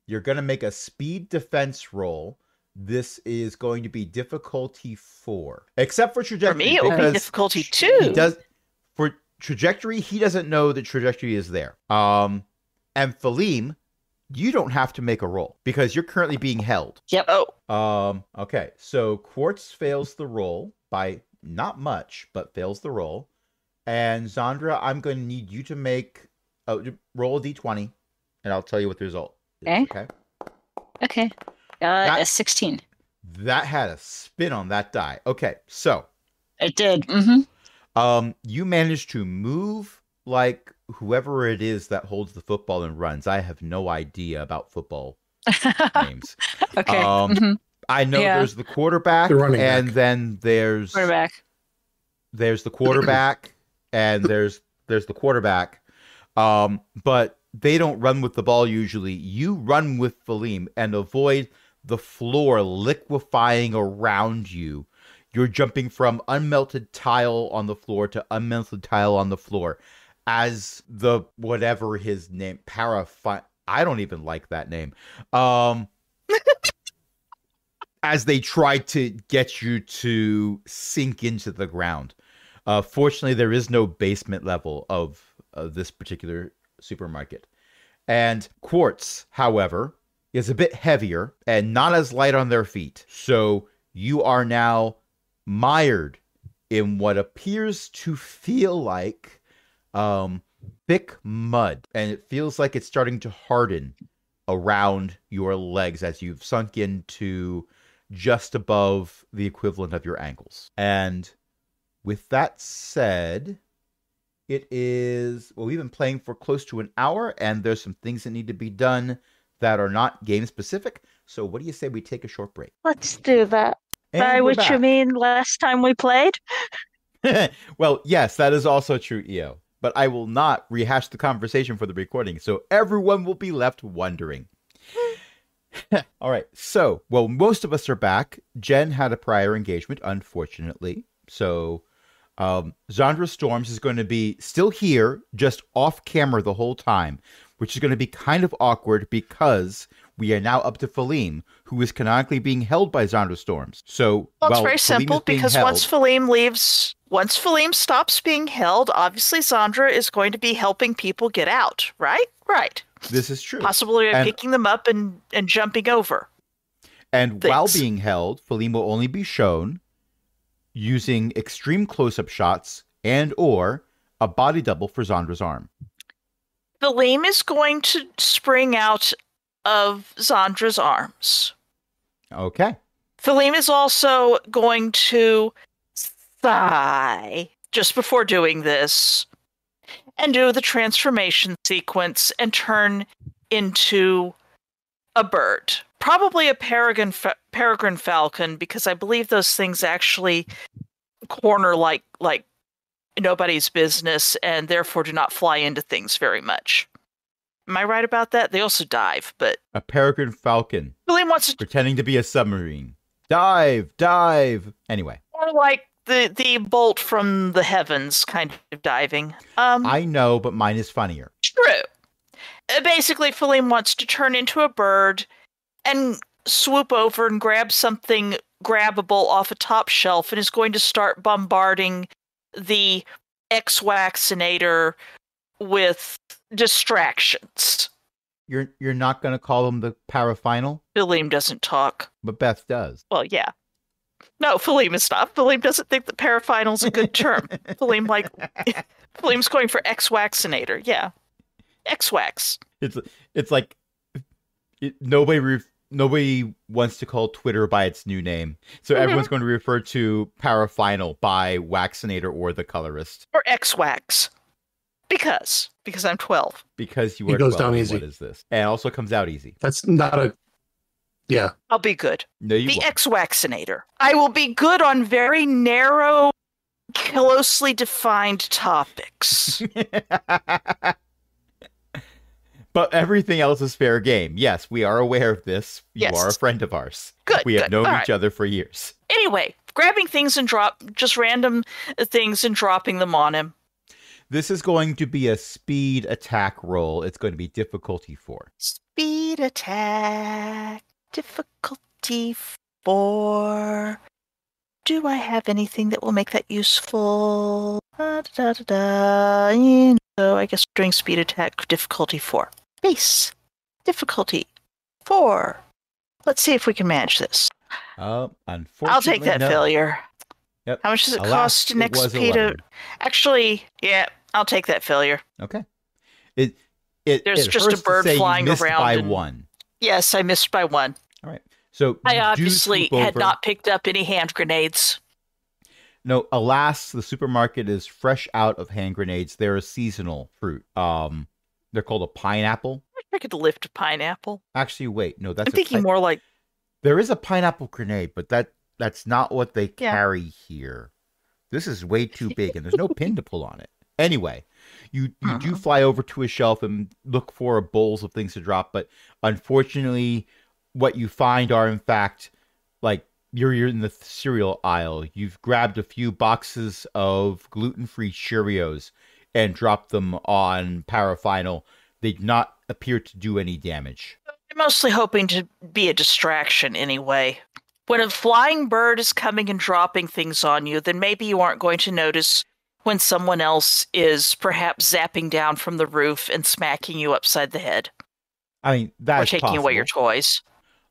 you're going to make a speed defense roll. This is going to be difficulty 4. Except for trajectory. For me, it will be because difficulty 2. For trajectory, he doesn't know the trajectory is there. And Philem, you don't have to make a roll because you're currently being held. Yep. Oh, Okay, so Quartz fails the roll by not much, but fails the roll. And Zandra, I'm going to need you to make roll a d20, and I'll tell you what the result is. Okay. A 16. That had a spin on that die. Okay, so It did. you managed to move like whoever it is that holds the football and runs. I have no idea about football names. Okay. I know there's the quarterback, The running and back. then there's Quarterback. there's the quarterback, and there's the quarterback. But they don't run with the ball usually. You run with Philem and avoid the floor liquefying around you. You're jumping from unmelted tile on the floor to unmelted tile on the floor as the whatever his name I don't even like that name. As they try to get you to sink into the ground. Fortunately, there is no basement level of this particular supermarket. And Quartz, however, is a bit heavier and not as light on their feet. So you are now mired in what appears to feel like thick mud. And it feels like it's starting to harden around your legs as you've sunk into just above the equivalent of your ankles. And with that said, it is, well, we've been playing for close to an hour, and there's some things that need to be done that are not game specific. So what do you say we take a short break? Let's do that. And By we're which you back. mean last time we played? Well, yes, that is also true, EO. But I will not rehash the conversation for the recording, so everyone will be left wondering. All right, so, well, most of us are back. Jen had a prior engagement, unfortunately. So, Zandra Storms is going to be still here, just off camera the whole time, which is going to be kind of awkward because we are now up to Philem, who is canonically being held by Zandra Storms. So, well, it's very Philem simple is being because held, once Philem stops being held, obviously Zandra is going to be helping people get out, right? Right. this is true. Possibly And- picking them up and jumping over. And while Thanks. being held, Philem will only be shown using extreme close-up shots and or a body double for Zandra's arm. Philem is going to spring out of Zandra's arms. Okay. Philem is also going to sigh just before doing this and do the transformation sequence and turn into a bird. Probably a peregrine falcon, because I believe those things actually corner like nobody's business and therefore do not fly into things very much. Am I right about that? They also dive, but A peregrine falcon Philem wants to pretending to be a submarine. Dive, dive. Anyway, more like the bolt from the heavens kind of diving. I know, but mine is funnier. True. Basically, Philem wants to turn into a bird and swoop over and grab something grabbable off a top shelf and is going to start bombarding the X-Waxinator with distractions. You're not going to call them the parafinal, Philem doesn't talk. but Beth does. Well, yeah. No, Philippe is not. Philippe doesn't think that paraphinal's a good term. Philippe's going for X-Waxinator. Yeah. X-Wax. It's like nobody wants to call Twitter by its new name. So everyone's going to refer to Parafinal by Waxinator or the colorist. Or X-Wax. Because I'm 12. Because you He are goes 12. down easy. What is this? And it also comes out easy. That's not a. Yeah. I'll be good. No, you The won't. X-Waxinator. I will be good on very narrow, closely defined topics. But everything else is fair game. Yes, we are aware of this. You Yes. are a friend of ours. Good, We have good. known All each right. other for years. Anyway, grabbing things and just random things and dropping them on him. This is going to be a speed attack roll. It's going to be difficulty 4. Speed attack, difficulty 4. Do I have anything that will make that useful? So I guess we're doing speed attack, difficulty 4. Base, difficulty 4. Let's see if we can manage this. Unfortunately, I'll take that no. failure. Yep. How much does it Alas, cost it next was speed? 11. Actually, yeah, I'll take that failure. Okay. There's It just a hurts to bird say you flying missed around by and- 1. Yes, I missed by 1. All right. So I you do obviously swoop had over. not picked up any hand grenades. No, alas, the supermarket is fresh out of hand grenades. They're a seasonal fruit. They're called a pineapple. I could lift a pineapple. Actually, wait, no, that's I'm thinking more like There is a pineapple grenade, but that's not what they Yeah. carry here. This is way too big, and there's no pin to pull on it. Anyway, you do fly over to a shelf and look for bowls of things to drop, but unfortunately, what you find are in fact like you're in the cereal aisle. You've grabbed a few boxes of gluten-free Cheerios and dropped them on Parafinal. They do not appear to do any damage. I'm mostly hoping to be a distraction anyway. When a flying bird is coming and dropping things on you, then maybe you aren't going to notice when someone else is perhaps zapping down from the roof and smacking you upside the head. I mean, that Or is taking possible. away your toys.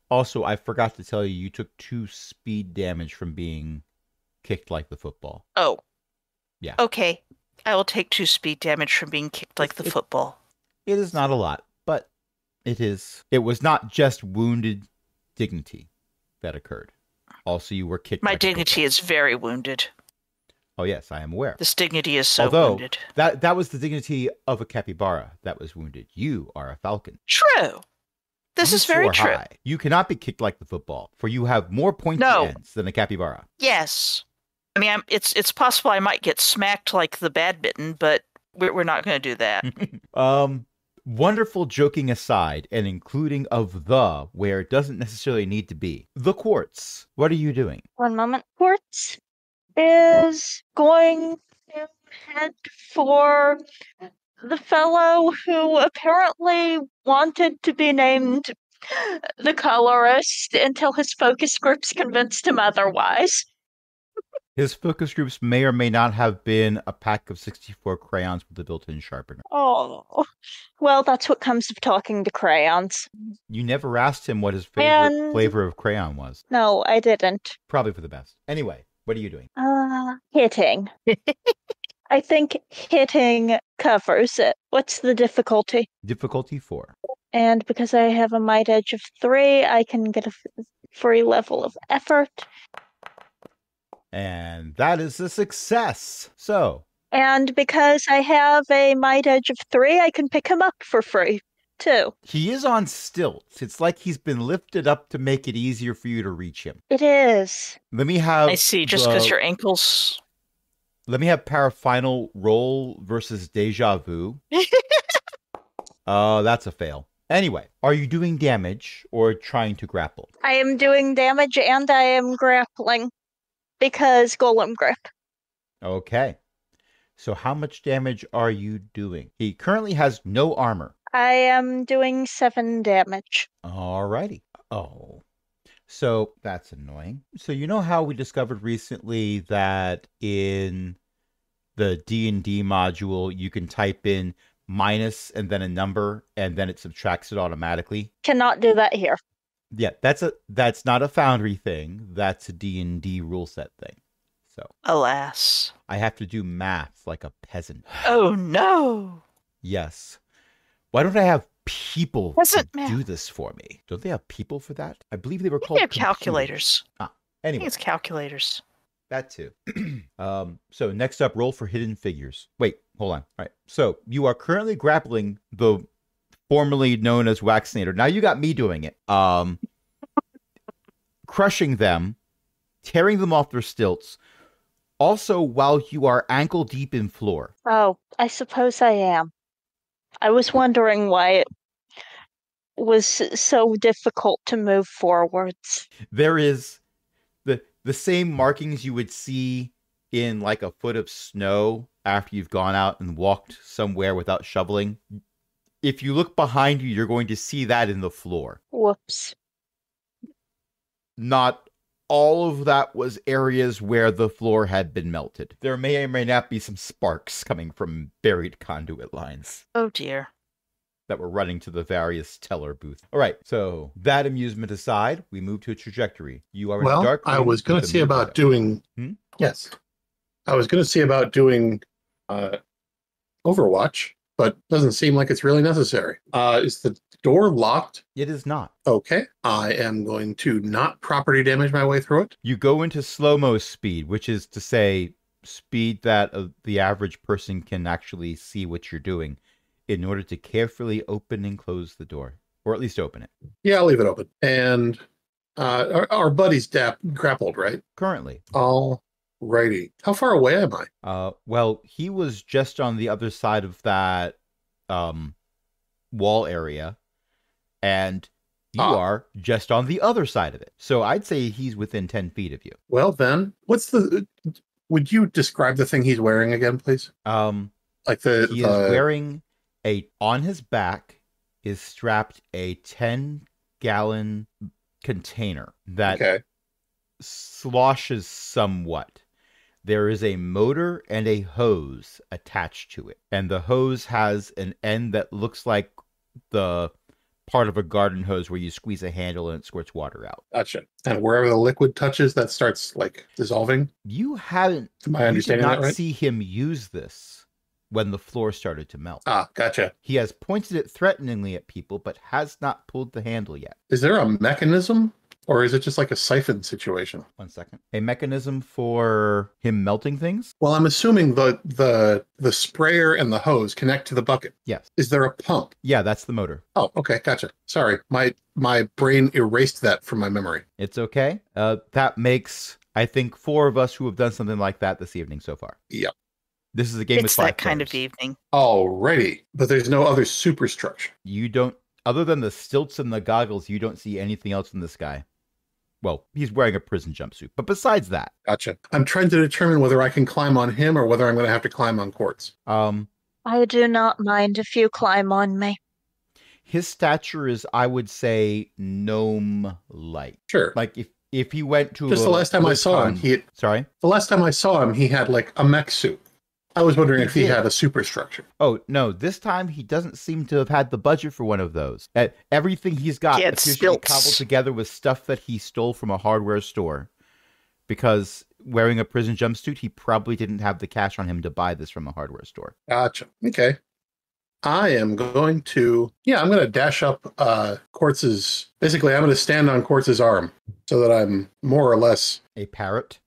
Also, I forgot to tell you, you took 2 speed damage from being kicked like the football. Oh. Yeah. Okay. I will take 2 speed damage from being kicked like the football. It is not a lot, but it is. It was not just wounded dignity that occurred. Also, you were kicked. My like a dignity football. is very wounded. Oh yes, I am aware. This dignity is so Although wounded. that was the dignity of a capybara that was wounded. You are a falcon. True. This You is very soar true. high. You cannot be kicked like the football, for you have more pointy No. ends than a capybara. Yes. I mean, it's possible I might get smacked like the badminton, but we're not going to do that. Wonderful joking aside, and including of the where it doesn't necessarily need to be. The quartz. What are you doing? One moment. Quartz is going to head for the fellow who apparently wanted to be named the colorist until his focus groups convinced him otherwise. His focus groups may or may not have been a pack of 64 crayons with a built-in sharpener. Oh, well, that's what comes of talking to crayons. You never asked him what his favorite And- flavor of crayon was. No, I didn't. Probably for the best. Anyway, what are you doing? Hitting. I think hitting covers it. What's the difficulty? Difficulty 4. And because I have a might edge of 3, I can get a free level of effort. And that is a success. So, And because I have a might edge of 3, I can pick him up for free, too. he is on stilts. It's like he's been lifted up to make it easier for you to reach him. It is. Let me have I see, just because your ankles... Let me have Parafinal roll versus Deja Vu. That's a fail. Anyway, are you doing damage or trying to grapple? I am doing damage and I am grappling. Because Golem Grip. Okay. So how much damage are you doing? He currently has no armor. I am doing 7 damage. Alrighty. Oh. So that's annoying. So you know how we discovered recently that in the D&D module you can type in minus and then a number and then it subtracts it automatically? Cannot do that here. Yeah, that's not a Foundry thing. That's a D&D rule set thing. So Alas. I have to do math like a peasant. Oh no. Yes. Why don't I have people Peasant to math. do this for me? Don't they have people for that? I believe they were I called think they're computers. calculators. I Anyway, think it's calculators. that too. So next up, roll for hidden figures. Wait, hold on. All right. So you are currently grappling the formerly known as Waxinator. Now you got me doing it. Crushing them, tearing them off their stilts. Also, while you are ankle deep in floor. Oh, I suppose I am. I was wondering why it was so difficult to move forwards. There is the same markings you would see in like a foot of snow after you've gone out and walked somewhere without shoveling. If you look behind you, you're going to see that in the floor. Whoops. Not all of that was areas where the floor had been melted. There may or may not be some sparks coming from buried conduit lines Oh dear. that were running to the various teller booths. All right, so that amusement aside, we move to a trajectory. You are in a Well, dark I room was going with to a see moon about window. doing. Hmm? Yes, I was going to see about doing Overwatch, but doesn't seem like it's really necessary. Is the door locked? It is not. Okay, I am going to not property damage my way through it. You go into slow-mo speed, which is to say speed that the average person can actually see what you're doing in order to carefully open and close the door, or at least open it. Yeah, I'll leave it open. And our buddy's grappled, right? Currently. All righty. How far away am I? Well, he was just on the other side of that wall area, and you are just on the other side of it. So I'd say he's within 10 feet of you. Well, then, would you describe the thing he's wearing again, please? Like He is wearing on his back is strapped a 10-gallon container that sloshes somewhat. There is a motor and a hose attached to it. And the hose has an end that looks like the part of a garden hose where you squeeze a handle and it squirts water out. Gotcha. And wherever the liquid touches, that starts like dissolving. You haven't. Am I understanding you did that not right? see him use this when the floor started to melt. Gotcha. He has pointed it threateningly at people, but has not pulled the handle yet. Is there a mechanism, or is it just like a siphon situation? 1 second. A mechanism for him melting things? Well, I'm assuming the sprayer and the hose connect to the bucket. Yes. Is there a pump? Yeah, that's the motor. Oh, okay, gotcha. Sorry, my brain erased that from my memory. It's okay. That makes, I think, 4 of us who have done something like that this evening so far. Yep. This is a game with It's 5 that kind of players. evening. Alrighty, but there's no other superstructure. You don't, other than the stilts and the goggles, you don't see anything else in this guy. Well, he's wearing a prison jumpsuit, but besides that, Gotcha. I'm trying to determine whether I can climb on him or whether I'm going to have to climb on Quartz. I do not mind if you climb on me. his stature is, I would say, gnome-like. Sure. Like if he went to Just the last time I saw him, Sorry? the last time I saw him, he had like a mech suit. I was wondering He if he did. had a superstructure. Oh, no, this time he doesn't seem to have had the budget for one of those. Everything he's got He had appears to be stilts. cobbled together with stuff that he stole from a hardware store. Because wearing a prison jumpsuit, he probably didn't have the cash on him to buy this from a hardware store. Gotcha. Okay. I am going to, I'm going to dash up Quartz's, basically I'm going to stand on Quartz's arm so that I'm more or less, A parrot?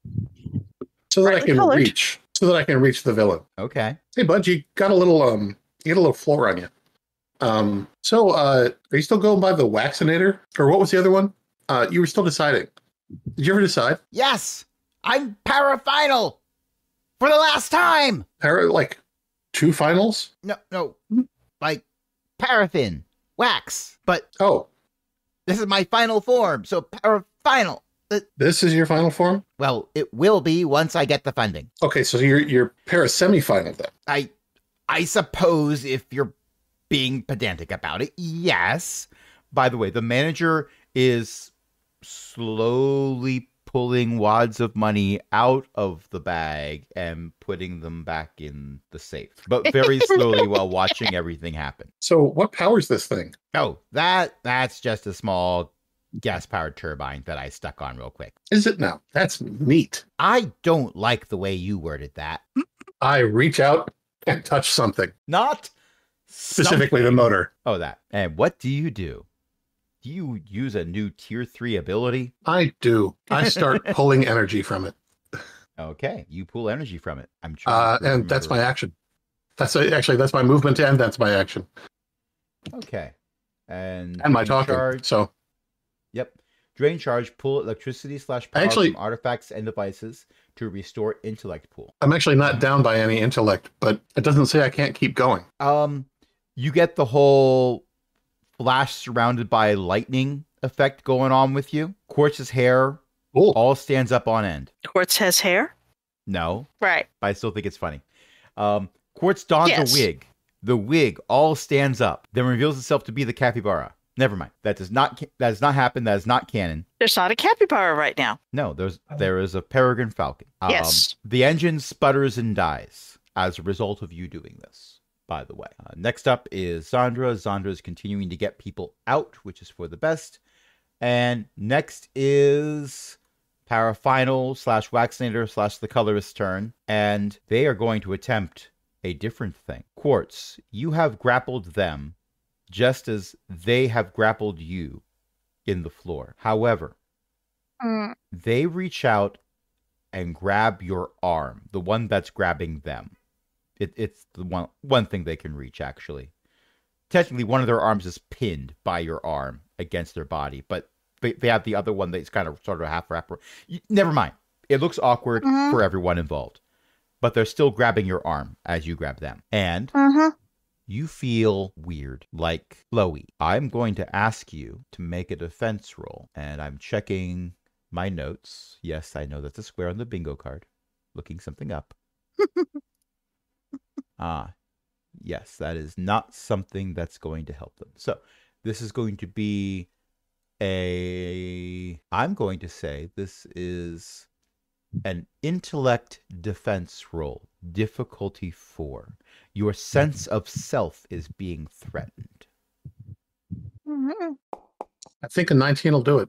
so that I Brightly can colored. reach the villain. Okay. Hey, bud, you got a little floor on you. So are you still going by the Waxinator? Or what was the other one? You were still deciding. Did you ever decide? Yes! I'm parafinal! For the last time! Like 2 finals? No. Like paraffin. Wax. But Oh, this is my final form, so parafinal. this is your final form? Well, it will be once I get the funding. Okay, so you're para-semi-final then. I suppose if you're being pedantic about it, yes. By the way, the manager is slowly pulling wads of money out of the bag and putting them back in the safe, but very slowly while watching everything happen. So what powers this thing? Oh, that's just a small gas-powered turbine that I stuck on real quick. Is it now? That's neat. I don't like the way you worded that. I reach out and touch something, Not specifically the motor. Oh, that. And what do you do? Do you use a new tier 3 ability? I do. I start pulling energy from it. Okay, you pull energy from it. I'm trying to And that's my remember. action. That's my movement and that's my action. Okay. And My drain talking. charge. So Yep. Drain charge, pull electricity / power Actually- from artifacts and devices to restore intellect pool. I'm actually not down by any intellect, but it doesn't say I can't keep going. You get the whole flash surrounded by lightning effect going on with you. Quartz's hair Cool. all stands up on end. Quartz has hair? No, Right. but I still think it's funny. Quartz dons Yes. a wig. The wig all stands up, then reveals itself to be the capybara. Never mind. That does not happen. That is not canon. There's not a capybara right now. No, there is a peregrine falcon. Yes. The engine sputters and dies as a result of you doing this, by the way. Next up is Zandra. Zandra is continuing to get people out, which is for the best. And next is Parafinal / Waxinator / the colorist's turn. And they are going to attempt a different thing. Quartz, you have grappled them just as they have grappled you in the floor. However, they reach out and grab your arm, the one that's grabbing them. It's the one thing they can reach, actually. Technically, one of their arms is pinned by your arm against their body, but they have the other one that's kind of sort of half wrap. Never mind. It looks awkward for everyone involved, but they're still grabbing your arm as you grab them. And you feel weird, like flowy. I'm going to ask you to make a defense roll, and I'm checking my notes. Yes, I know that's a square on the bingo card. Looking something up. Yes, that is not something that's going to help them. So this is going to be I'm going to say this is an intellect defense roll, difficulty 4. Your sense of self is being threatened. I think a 19 will do it.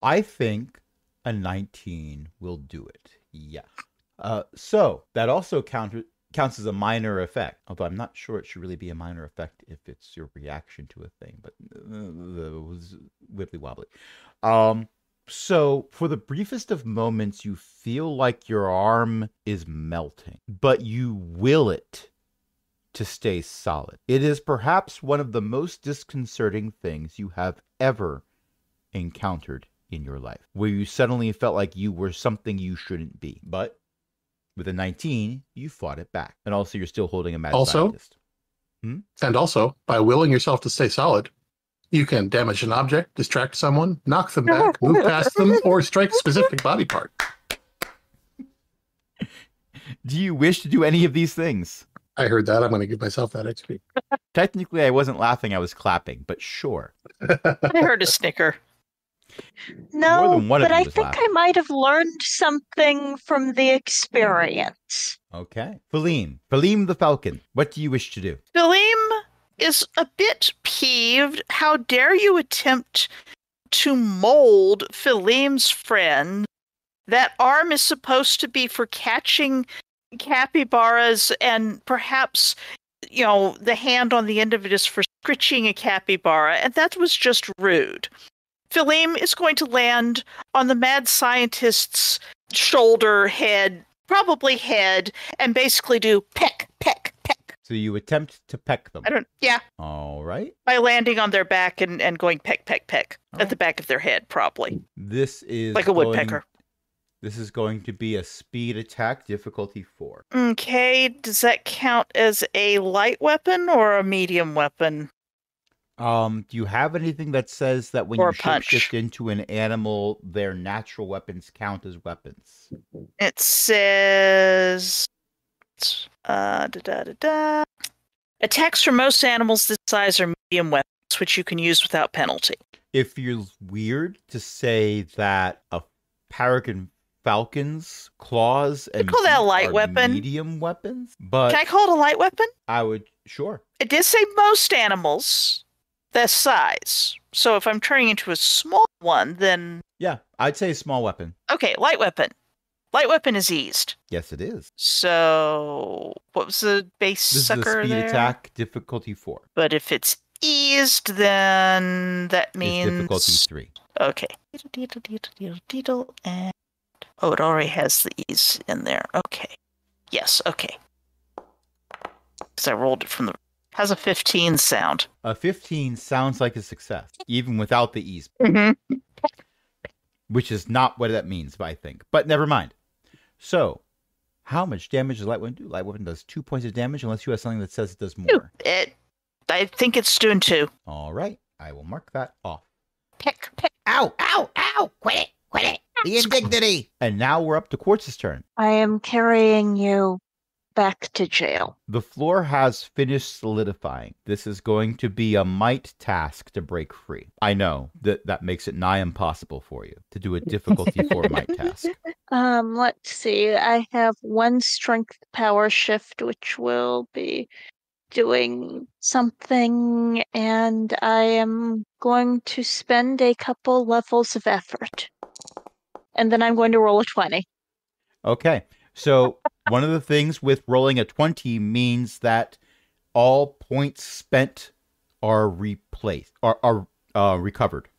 I think a 19 will do it. Yeah. So that also counts as a minor effect, although I'm not sure it should really be a minor effect if it's your reaction to a thing, but it was wibbly wobbly. So for the briefest of moments, you feel like your arm is melting, but you will it to stay solid. It is perhaps one of the most disconcerting things you have ever encountered in your life, where you suddenly felt like you were something you shouldn't be. But with a 19, you fought it back. And also, you're still holding a mad scientist. And also, by willing yourself to stay solid, you can damage an object, distract someone, knock them back, move past them, or strike a specific body part. Do you wish to do any of these things? I heard that. I'm going to give myself that XP. Technically, I wasn't laughing, I was clapping, but sure. I heard a snicker. No, than one of but you I was think laughing. I might have learned something from the experience. Okay. Phileme the Falcon, what do you wish to do? Phileme is a bit peeved. How dare you attempt to mold Phileme's friend? That arm is supposed to be for catching capybaras, and perhaps, the hand on the end of it is for scritching a capybara, and that was just rude. Phileme is going to land on the mad scientist's shoulder, head, probably head, and basically do peck, peck, peck. So you attempt to peck them. Yeah, All right. by landing on their back and going peck, peck, peck All at right. the back of their head, probably. This is Like a woodpecker. This is going to be a speed attack, difficulty 4. Okay, does that count as a light weapon or a medium weapon? Do you have anything that says that when Or you a punch. shapeshift into an animal, their natural weapons count as weapons? It says... Attacks for most animals this size are medium weapons, which you can use without penalty. It feels weird to say that a peregrine falcon's claws and call that a beak light are weapon. medium weapons, but Can I call it a light weapon? I would sure. It did say most animals. this size. So if I'm turning into a small one, then Yeah, I'd say small weapon. okay, light weapon. Light weapon is eased. Yes, it is. So what was the base This sucker is a speed there? attack, difficulty 4. But if it's eased, then that It's means difficulty 3. okay. And oh, it already has the ease in there. Okay. Yes. Okay. Because I rolled it from the has a 15 sound. A 15 sounds like a success, even without the ease, Mm-hmm. which is not what that means, I think. But never mind. So, how much damage does light weapon do? Light weapon does 2 points of damage unless you have something that says it does more. I think it's doing 2. All right, I will mark that off. Pick. Ow, ow, ow! Quit it! The indignity! And now we're up to Quartz's turn. I am carrying you back to jail. The floor has finished solidifying. This is going to be a might task to break free. I know that makes it nigh impossible for you to do a difficulty 4 might task. Let's see. I have 1 strength power shift, which will be doing something, and I am going to spend a couple levels of effort. And then I'm going to roll a 20. Okay, so one of the things with rolling a 20 means that all points spent are replaced, are recovered.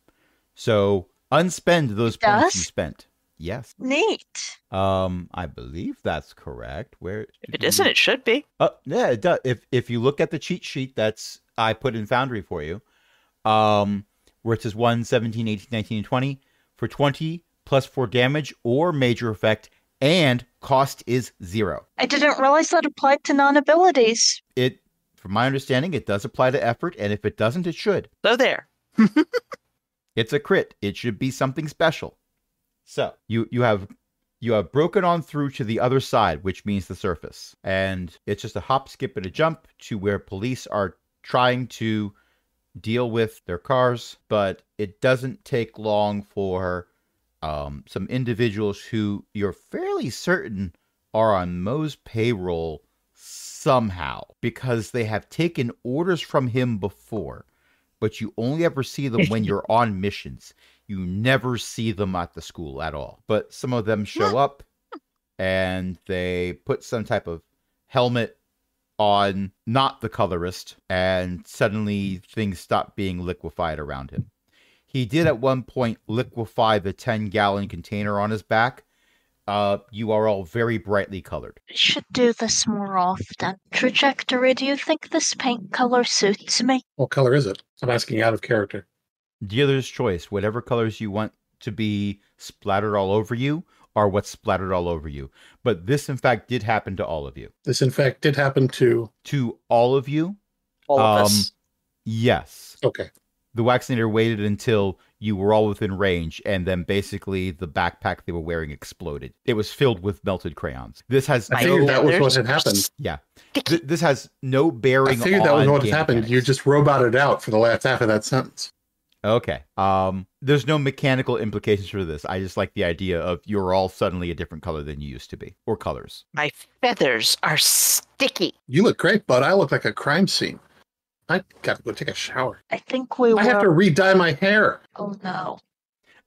So unspend those It points you does? spent. Yes. Neat. I believe that's correct. Where If it isn't, it should be. yeah, it does. If you look at the cheat sheet that's I put in Foundry for you, where it says 1, 17, 18, 19, and 20, for 20 plus 4 damage or major effect, and cost is 0. I didn't realize that applied to non-abilities. It, from my understanding, it does apply to effort, and if it doesn't, it should. So there. It's a crit. It should be something special. So you have broken on through to the other side, which means the surface, and it's just a hop, skip, and a jump to where police are trying to deal with their cars, but it doesn't take long for some individuals who you're fairly certain are on Mo's payroll somehow, because they have taken orders from him before, but you only ever see them when you're on missions. You never see them at the school at all. But some of them show up and they put some type of helmet on, not the colorist, and suddenly things stop being liquefied around him. He did at one point liquefy the 10-gallon container on his back. You are all very brightly colored. I should do this more often. Trajectory, do you think this paint color suits me? What color is it? I'm asking out of character. Dealer's choice. Whatever colors you want to be splattered all over you are what's splattered all over you. But this, in fact, did happen to all of you. This, in fact, did happen to... To all of you? All of us. Yes. Okay. The Waxinator waited until you were all within range, and then basically the backpack they were wearing exploded. It was filled with melted crayons. This has I figured that was what had happened. Yeah. This has no bearing I figured that was on what had game happened. mechanics. You just roboted out for the last half of that sentence. Okay. There's no mechanical implications for this. I just like the idea of you're all suddenly a different color than you used to be. Or colors. My feathers are sticky. You look great, bud. I look like a crime scene. I gotta go take a shower. I think we I have to were... re-dye my hair. Oh no.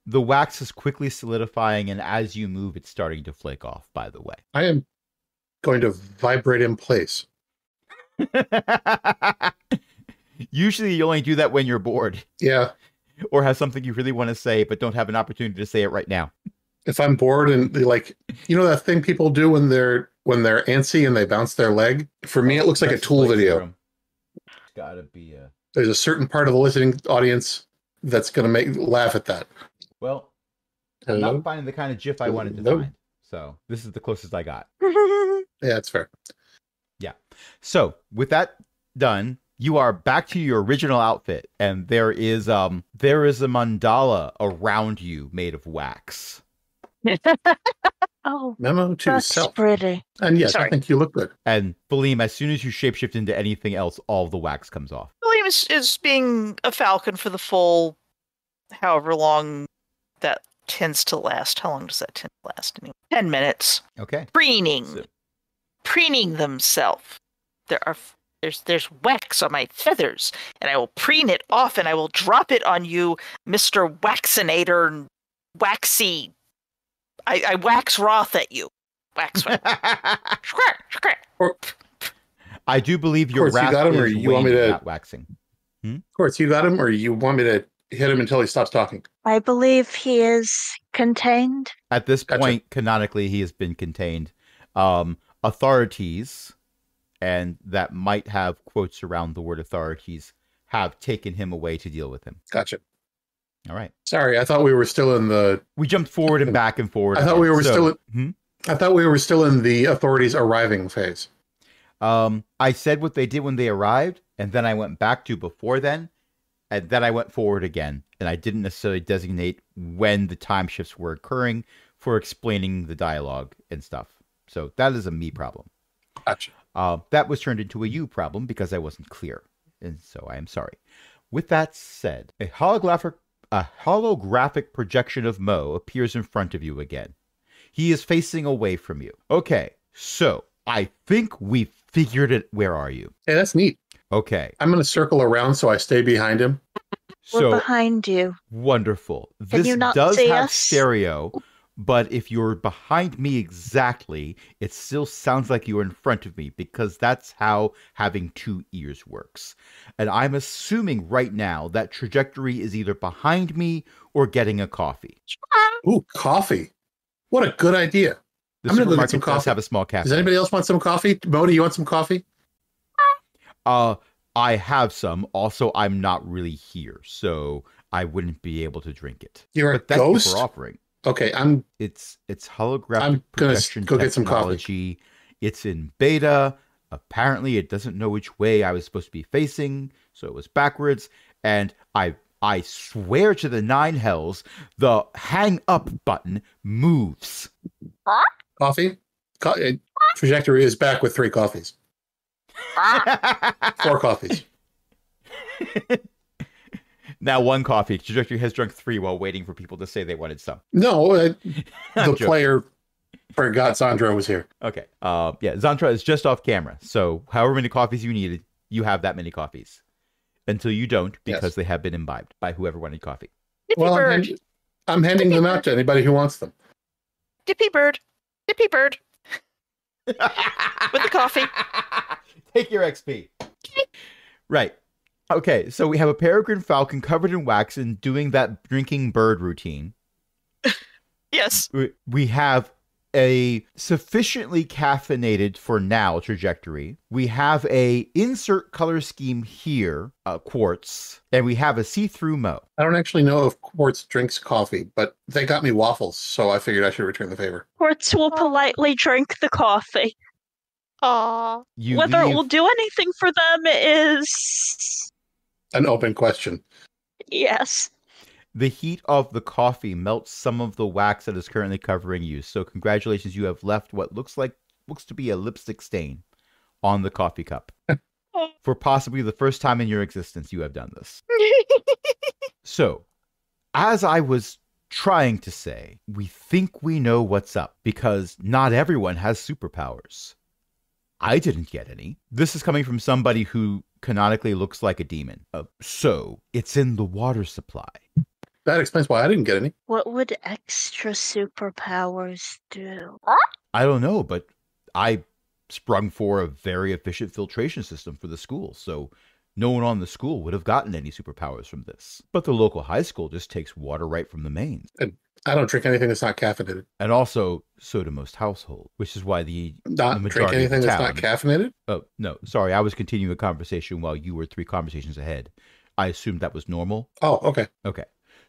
The wax is quickly solidifying, and as you move, it's starting to flake off, by the way. I am going to vibrate in place. Usually you only do that when you're bored Yeah. or have something you really want to say, but don't have an opportunity to say it right now. If I'm bored and they like, you know that thing people do when they're antsy and they bounce their leg? For me, it looks like a That's Tool like video. serum. It's gotta be a... There's a certain part of the listening audience that's going to laugh at that. Well, I'm Hello? not finding the kind of GIF I wanted to Hello? find. So this is the closest I got. Yeah, that's fair. Yeah. So with that done, you are back to your original outfit, and there is a mandala around you made of wax. Oh, Memo to that's self. pretty. And yes, Sorry. I think you look good. And Phaleem, as soon as you shapeshift into anything else, all the wax comes off. William is being a falcon for the full however long that tends to last. How long does that tend to last anyway? 10 minutes. Okay. Preening. So- Preening themselves. There are There's wax on my feathers, and I will preen it off, and I will drop it on you, Mr. Waxinator. Waxy. I wax Roth at you. Wax. I do believe your Of course, you wrath got him, or is you want me waning, to- not waxing. Of course, you got him, or you want me to hit him until he stops talking? I believe he is contained. At this Gotcha. point, canonically, he has been contained. Authorities, and that might have quotes around the word authorities, have taken him away to deal with him. Gotcha. All right. Sorry, I thought we were still in the. We jumped forward and back and forward. I thought we were still. Hmm? I thought we were still in the authorities arriving phase. I said what they did when they arrived, and then I went back to before then, and then I went forward again, and I didn't necessarily designate when the time shifts were occurring for explaining the dialogue and stuff. So that is a me problem. Gotcha. That was turned into a you problem because I wasn't clear, and so I am sorry. With that said, a holographic projection of Mo appears in front of you again. He is facing away from you. Okay, so I think we figured it. Where are you? Hey, that's neat. Okay, I'm going to circle around so I stay behind him. We're so behind you. wonderful. Can This you not does see have us? stereo, but if you're behind me exactly, it still sounds like you're in front of me because that's how having two ears works. And I'm assuming right now that trajectory is either behind me or getting a coffee. Ooh, coffee. What a good idea. The I'm gonna go get supermarket some does coffee. have a small cafe. Does anybody else want some coffee? Modi, you want some coffee? I have some. Also, I'm not really here, so I wouldn't be able to drink it. You're a But thank you ghost? for offering. Okay, I'm It's holographic I'm gonna projection go get some coffee. technology. It's in beta. Apparently, it doesn't know which way I was supposed to be facing, so it was backwards. And I swear to the nine hells, the hang up button moves. coffee. Trajectory is back with 3 coffees. 4 coffees. Now 1 coffee. Trajectory has drunk 3 while waiting for people to say they wanted some. No, I'm the joking. player forgot Sandra was here. Okay. Yeah, Zantra is just off camera. So however many coffees you needed, you have that many coffees. Until you don't, because Yes. they have been imbibed by whoever wanted coffee. Dippy Well, bird. I'm handing them out to anybody who wants them. Dippy bird. Dippy bird. With the coffee. Take your XP. Right. Okay, so we have a peregrine falcon covered in wax and doing that drinking bird routine. Yes. We have a sufficiently caffeinated for now trajectory. We have a insert color scheme here, quartz, and we have a see-through Mo. I don't actually know if Quartz drinks coffee, but they got me waffles, so I figured I should return the favor. Quartz will politely drink the coffee. Aww. You Whether it leave- will do anything for them is An open question. yes. The heat of the coffee melts some of the wax that is currently covering you. So congratulations, you have left what looks to be a lipstick stain on the coffee cup. For possibly the first time in your existence, you have done this. So, as I was trying to say, we think we know what's up because not everyone has superpowers. I didn't get any. This is coming from somebody who canonically looks like a demon. So, it's in the water supply. That explains why I didn't get any. What would extra superpowers do? I don't know, but I sprung for a very efficient filtration system for the school, so no one on the school would have gotten any superpowers from this. But the local high school just takes water right from the mains. I don't drink anything that's not caffeinated. And also, so do most households, which is why the Not drink majority of anything the that's not town- caffeinated? Oh, no, sorry, I was continuing a conversation while you were 3 conversations ahead. I assumed that was normal. Oh, okay. Okay.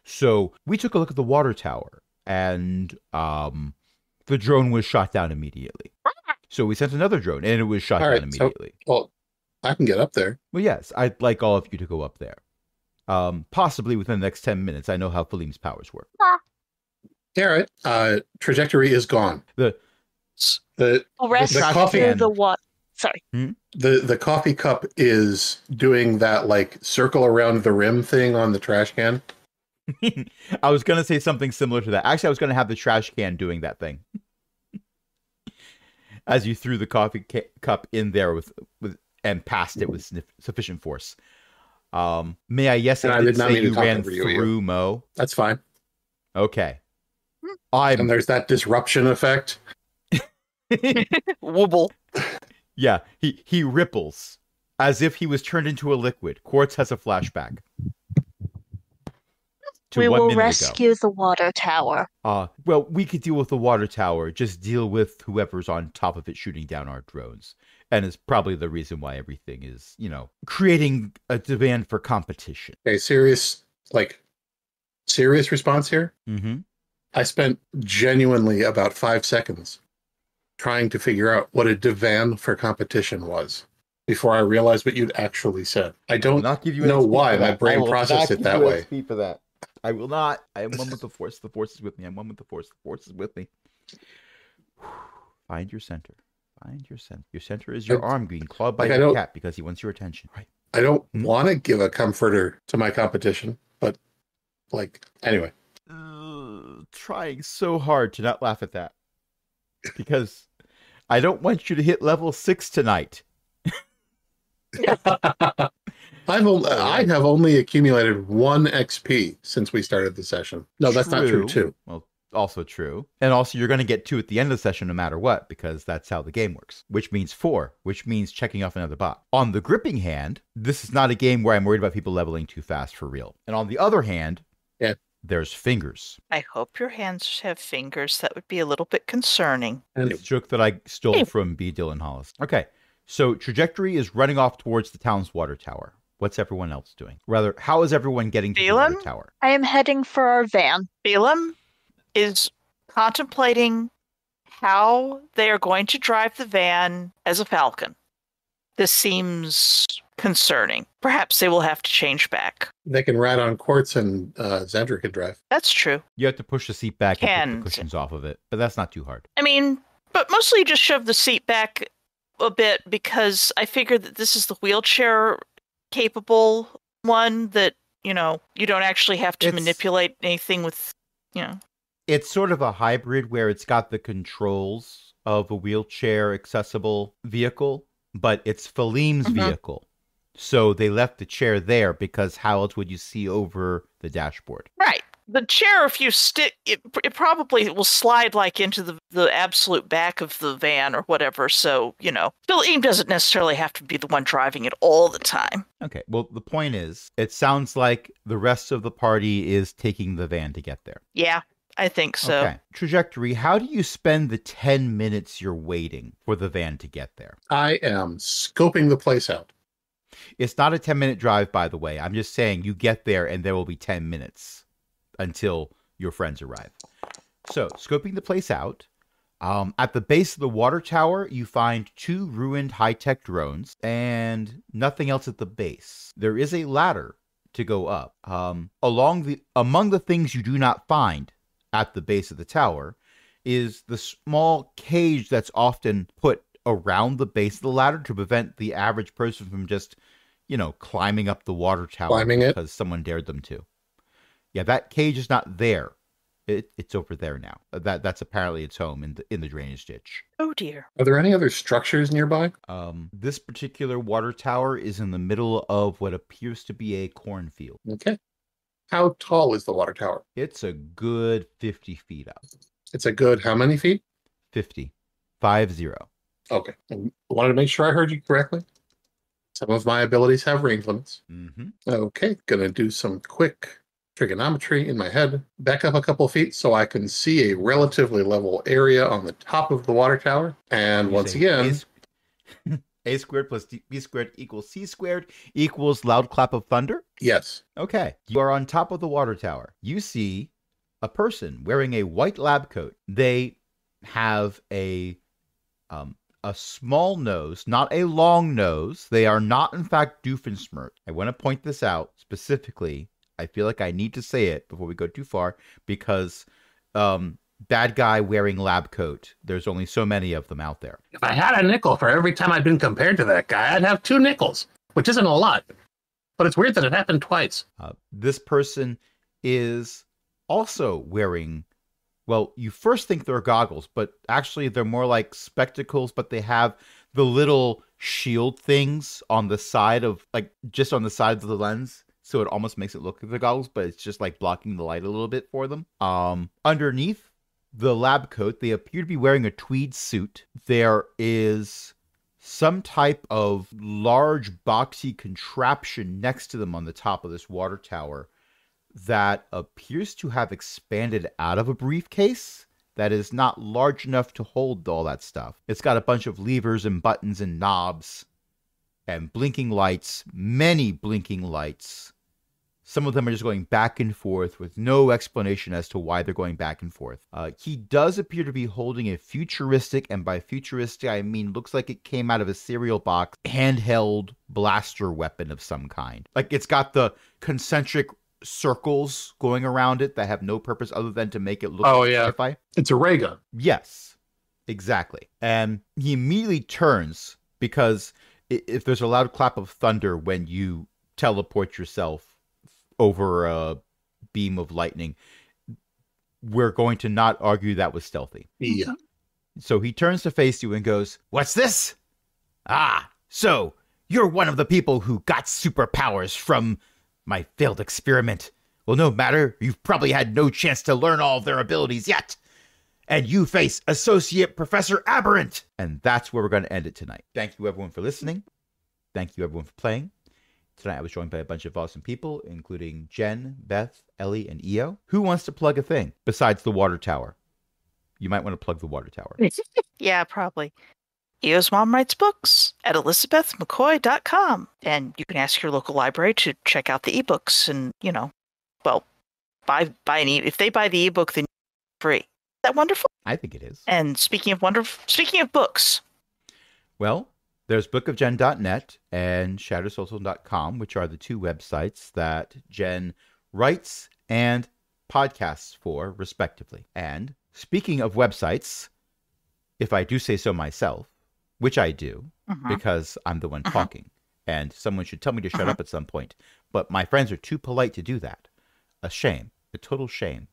So we took a look at the water tower, and the drone was shot down immediately. So we sent another drone, and it was shot All down right, so- immediately. Well, I can get up there. Well, yes, I'd like all of you to go up there. Possibly within the next 10 minutes. I know how Falim's powers work. All right. Trajectory is gone. The The Rest the coffee through can- the water. Sorry. the coffee cup is doing that like circle around the rim thing on the trash can. I was going to say something similar to that. Actually, I was going to have the trash can doing that thing. As you threw the coffee cup in there with and passed it with sufficient force. May I And I did not mean to talk ran over you, through Mo? That's fine. Okay. And there's that disruption effect. Wobble. Yeah, he ripples as if he was turned into a liquid. Quartz has a flashback to We 1 will minute rescue the water tower. ago. Well, we could deal with the water tower. Just deal with whoever's on top of it shooting down our drones. And it's probably the reason why everything is, creating a demand for competition. Okay, serious response here. Mm-hmm. I spent genuinely about 5 seconds trying to figure out what a divan for competition was before I realized what you'd actually said. I don't Not give you know XP why for my that. brain I will processed not it that give you way. XP for that. I will not. I am one with the force. The force is with me. I'm one with the force. The force is with me. Find your center. Find your center. Your center is your arm being clawed by the cat because he wants your attention. Right. I don't want to give a comforter to my competition, but anyway. Trying so hard to not laugh at that because I don't want you to hit level 6 tonight. I have only accumulated 1 XP since we started the session. No, that's not true too. Well, also true. And also you're going to get 2 at the end of the session no matter what, because that's how the game works, which means 4, which means checking off another box. On the gripping hand, this is not a game where I'm worried about people leveling too fast for real. And on the other hand, there's fingers. I hope your hands have fingers. That would be a little bit concerning. And It's a joke that I stole from B. Dylan Hollis. Okay, so Trajectory is running off towards the town's water tower. What's everyone else doing? Rather, how is everyone getting to the water tower? I am heading for our van. Balaam is contemplating how they are going to drive the van as a falcon. This seems concerning. Perhaps they will have to change back. they can ride on Quartz and Xandra can drive. That's true. You have to push the seat back and Can. take the cushions off of it, but that's not too hard. I mean, but mostly just shove the seat back a bit because I figured that this is the wheelchair capable one that, you don't actually have to manipulate anything with, It's sort of a hybrid where it's got the controls of a wheelchair accessible vehicle, but it's Falim's vehicle. So they left the chair there because how else would you see over the dashboard? Right. The chair, if you stick, it probably will slide like into the absolute back of the van or whatever. So, Falim doesn't necessarily have to be the one driving it all the time. Okay, well, the point is, it sounds like the rest of the party is taking the van to get there. Yeah, I think so. Okay. Trajectory, how do you spend the 10 minutes you're waiting for the van to get there? I am scoping the place out. It's not a 10-minute drive, by the way. I'm just saying you get there and there will be 10 minutes until your friends arrive. So, scoping the place out. At the base of the water tower, you find 2 ruined high-tech drones and nothing else at the base. There is a ladder to go up. Among the things you do not find at the base of the tower is the small cage that's often put around the base of the ladder to prevent the average person from just, climbing up the water tower Climbing it? because someone dared them to. Yeah, that cage is not there. It's over there now. That's apparently its home in the drainage ditch. Oh, dear. Are there any other structures nearby? This particular water tower is in the middle of what appears to be a cornfield. Okay. How tall is the water tower? It's a good 50 feet up. It's a good how many feet? 50. 50. Okay. I wanted to make sure I heard you correctly. Some of my abilities have range limits. Mm-hmm. Okay. Gonna do some quick trigonometry in my head. Back up a couple feet so I can see a relatively level area on the top of the water tower. And once again, A squared plus B squared equals C squared equals loud clap of thunder? yes. Okay. You are on top of the water tower. You see a person wearing a white lab coat. They have a small nose, not a long nose. They are not, in fact, Doofenshmirtz. I want to point this out specifically. I feel like I need to say it before we go too far because bad guy wearing lab coat. There's only so many of them out there. If I had a nickel for every time I'd been compared to that guy, I'd have 2 nickels, which isn't a lot. But it's weird that it happened twice. This person is also wearing, well, you first think they're goggles, but actually they're more like spectacles, but they have the little shield things on the side of, like, just on the sides of the lens. So it almost makes it look like the goggles, but it's just like blocking the light a little bit for them. Underneath the lab coat, they appear to be wearing a tweed suit. There is some type of large boxy contraption next to them on the top of this water tower that appears to have expanded out of a briefcase that is not large enough to hold all that stuff. It's got a bunch of levers and buttons and knobs and blinking lights, many blinking lights. Some of them are just going back and forth with no explanation as to why they're going back and forth. He does appear to be holding a futuristic, and by futuristic I mean looks like it came out of a cereal box, handheld blaster weapon of some kind. Like, it's got the concentric circles going around it that have no purpose other than to make it look like sci-fi. It's a ray gun. Yes, exactly. And he immediately turns, because if there's a loud clap of thunder when you teleport yourself over a beam of lightning, we're going to not argue that was stealthy. Yeah. So he turns to face you and goes, "What's this? Ah, so you're one of the people who got superpowers from my failed experiment. Well, no matter. You've probably had no chance to learn all of their abilities yet. And you face Associate Professor Aberrant." And that's where we're going to end it tonight. Thank you, everyone, for listening. Thank you, everyone, for playing. Tonight I was joined by a bunch of awesome people, including Jen, Beth, Ellie, and Io. Who wants to plug a thing besides the water tower? You might want to plug the water tower. Yeah, probably. Io's mom writes books at elizabethmccoy.com. And you can ask your local library to check out the ebooks and, buy if they buy the ebook, then free. Is that wonderful? I think it is. And speaking of books. Well, there's bookofjen.net and shattersocial.com, which are the two websites that Jen writes and podcasts for, respectively. And speaking of websites, if I do say so myself, which I do, because I'm the one talking, and someone should tell me to shut up at some point, but my friends are too polite to do that. A shame. A total shame.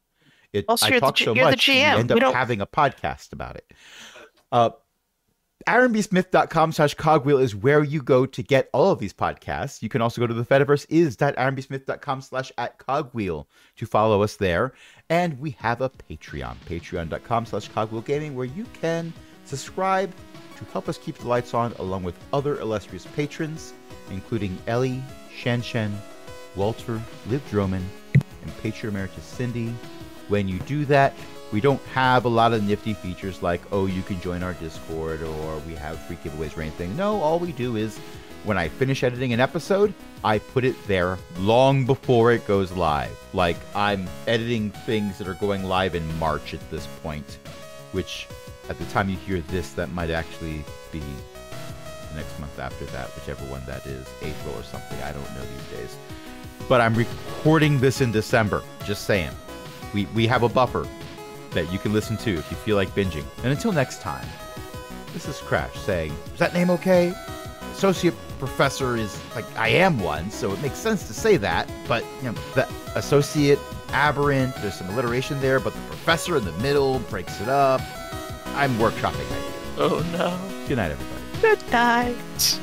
Also, I talk so much, you end up having a podcast about it. IronBSmith.com/cogwheel is where you go to get all of these podcasts. You can also go to the Fediverse is.ironbsmith.com/@cogwheel to follow us there. And we have a Patreon, patreon.com/cogwheelgaming, where you can subscribe to help us keep the lights on, along with other illustrious patrons, including Ellie, Shen, Walter, Liv Droman, and Patron Emeritus Cindy. When you do that, we don't have a lot of nifty features like, oh, you can join our Discord, or we have free giveaways or anything. No, all we do is, when I finish editing an episode, I put it there long before it goes live. Like, I'm editing things that are going live in March at this point, which, at the time you hear this, that might actually be the next month after that, whichever one that is, April or something. I don't know these days. But I'm recording this in December, just saying. We have a buffer that you can listen to if you feel like binging. And until next time, this is Crash saying, is that name okay? Associate Professor is, like, I am one, so it makes sense to say that, but, the Associate, Aberrant, there's some alliteration there, but the Professor in the middle breaks it up. I'm workshopping ideas. Oh, no. Good night, everybody. Good night.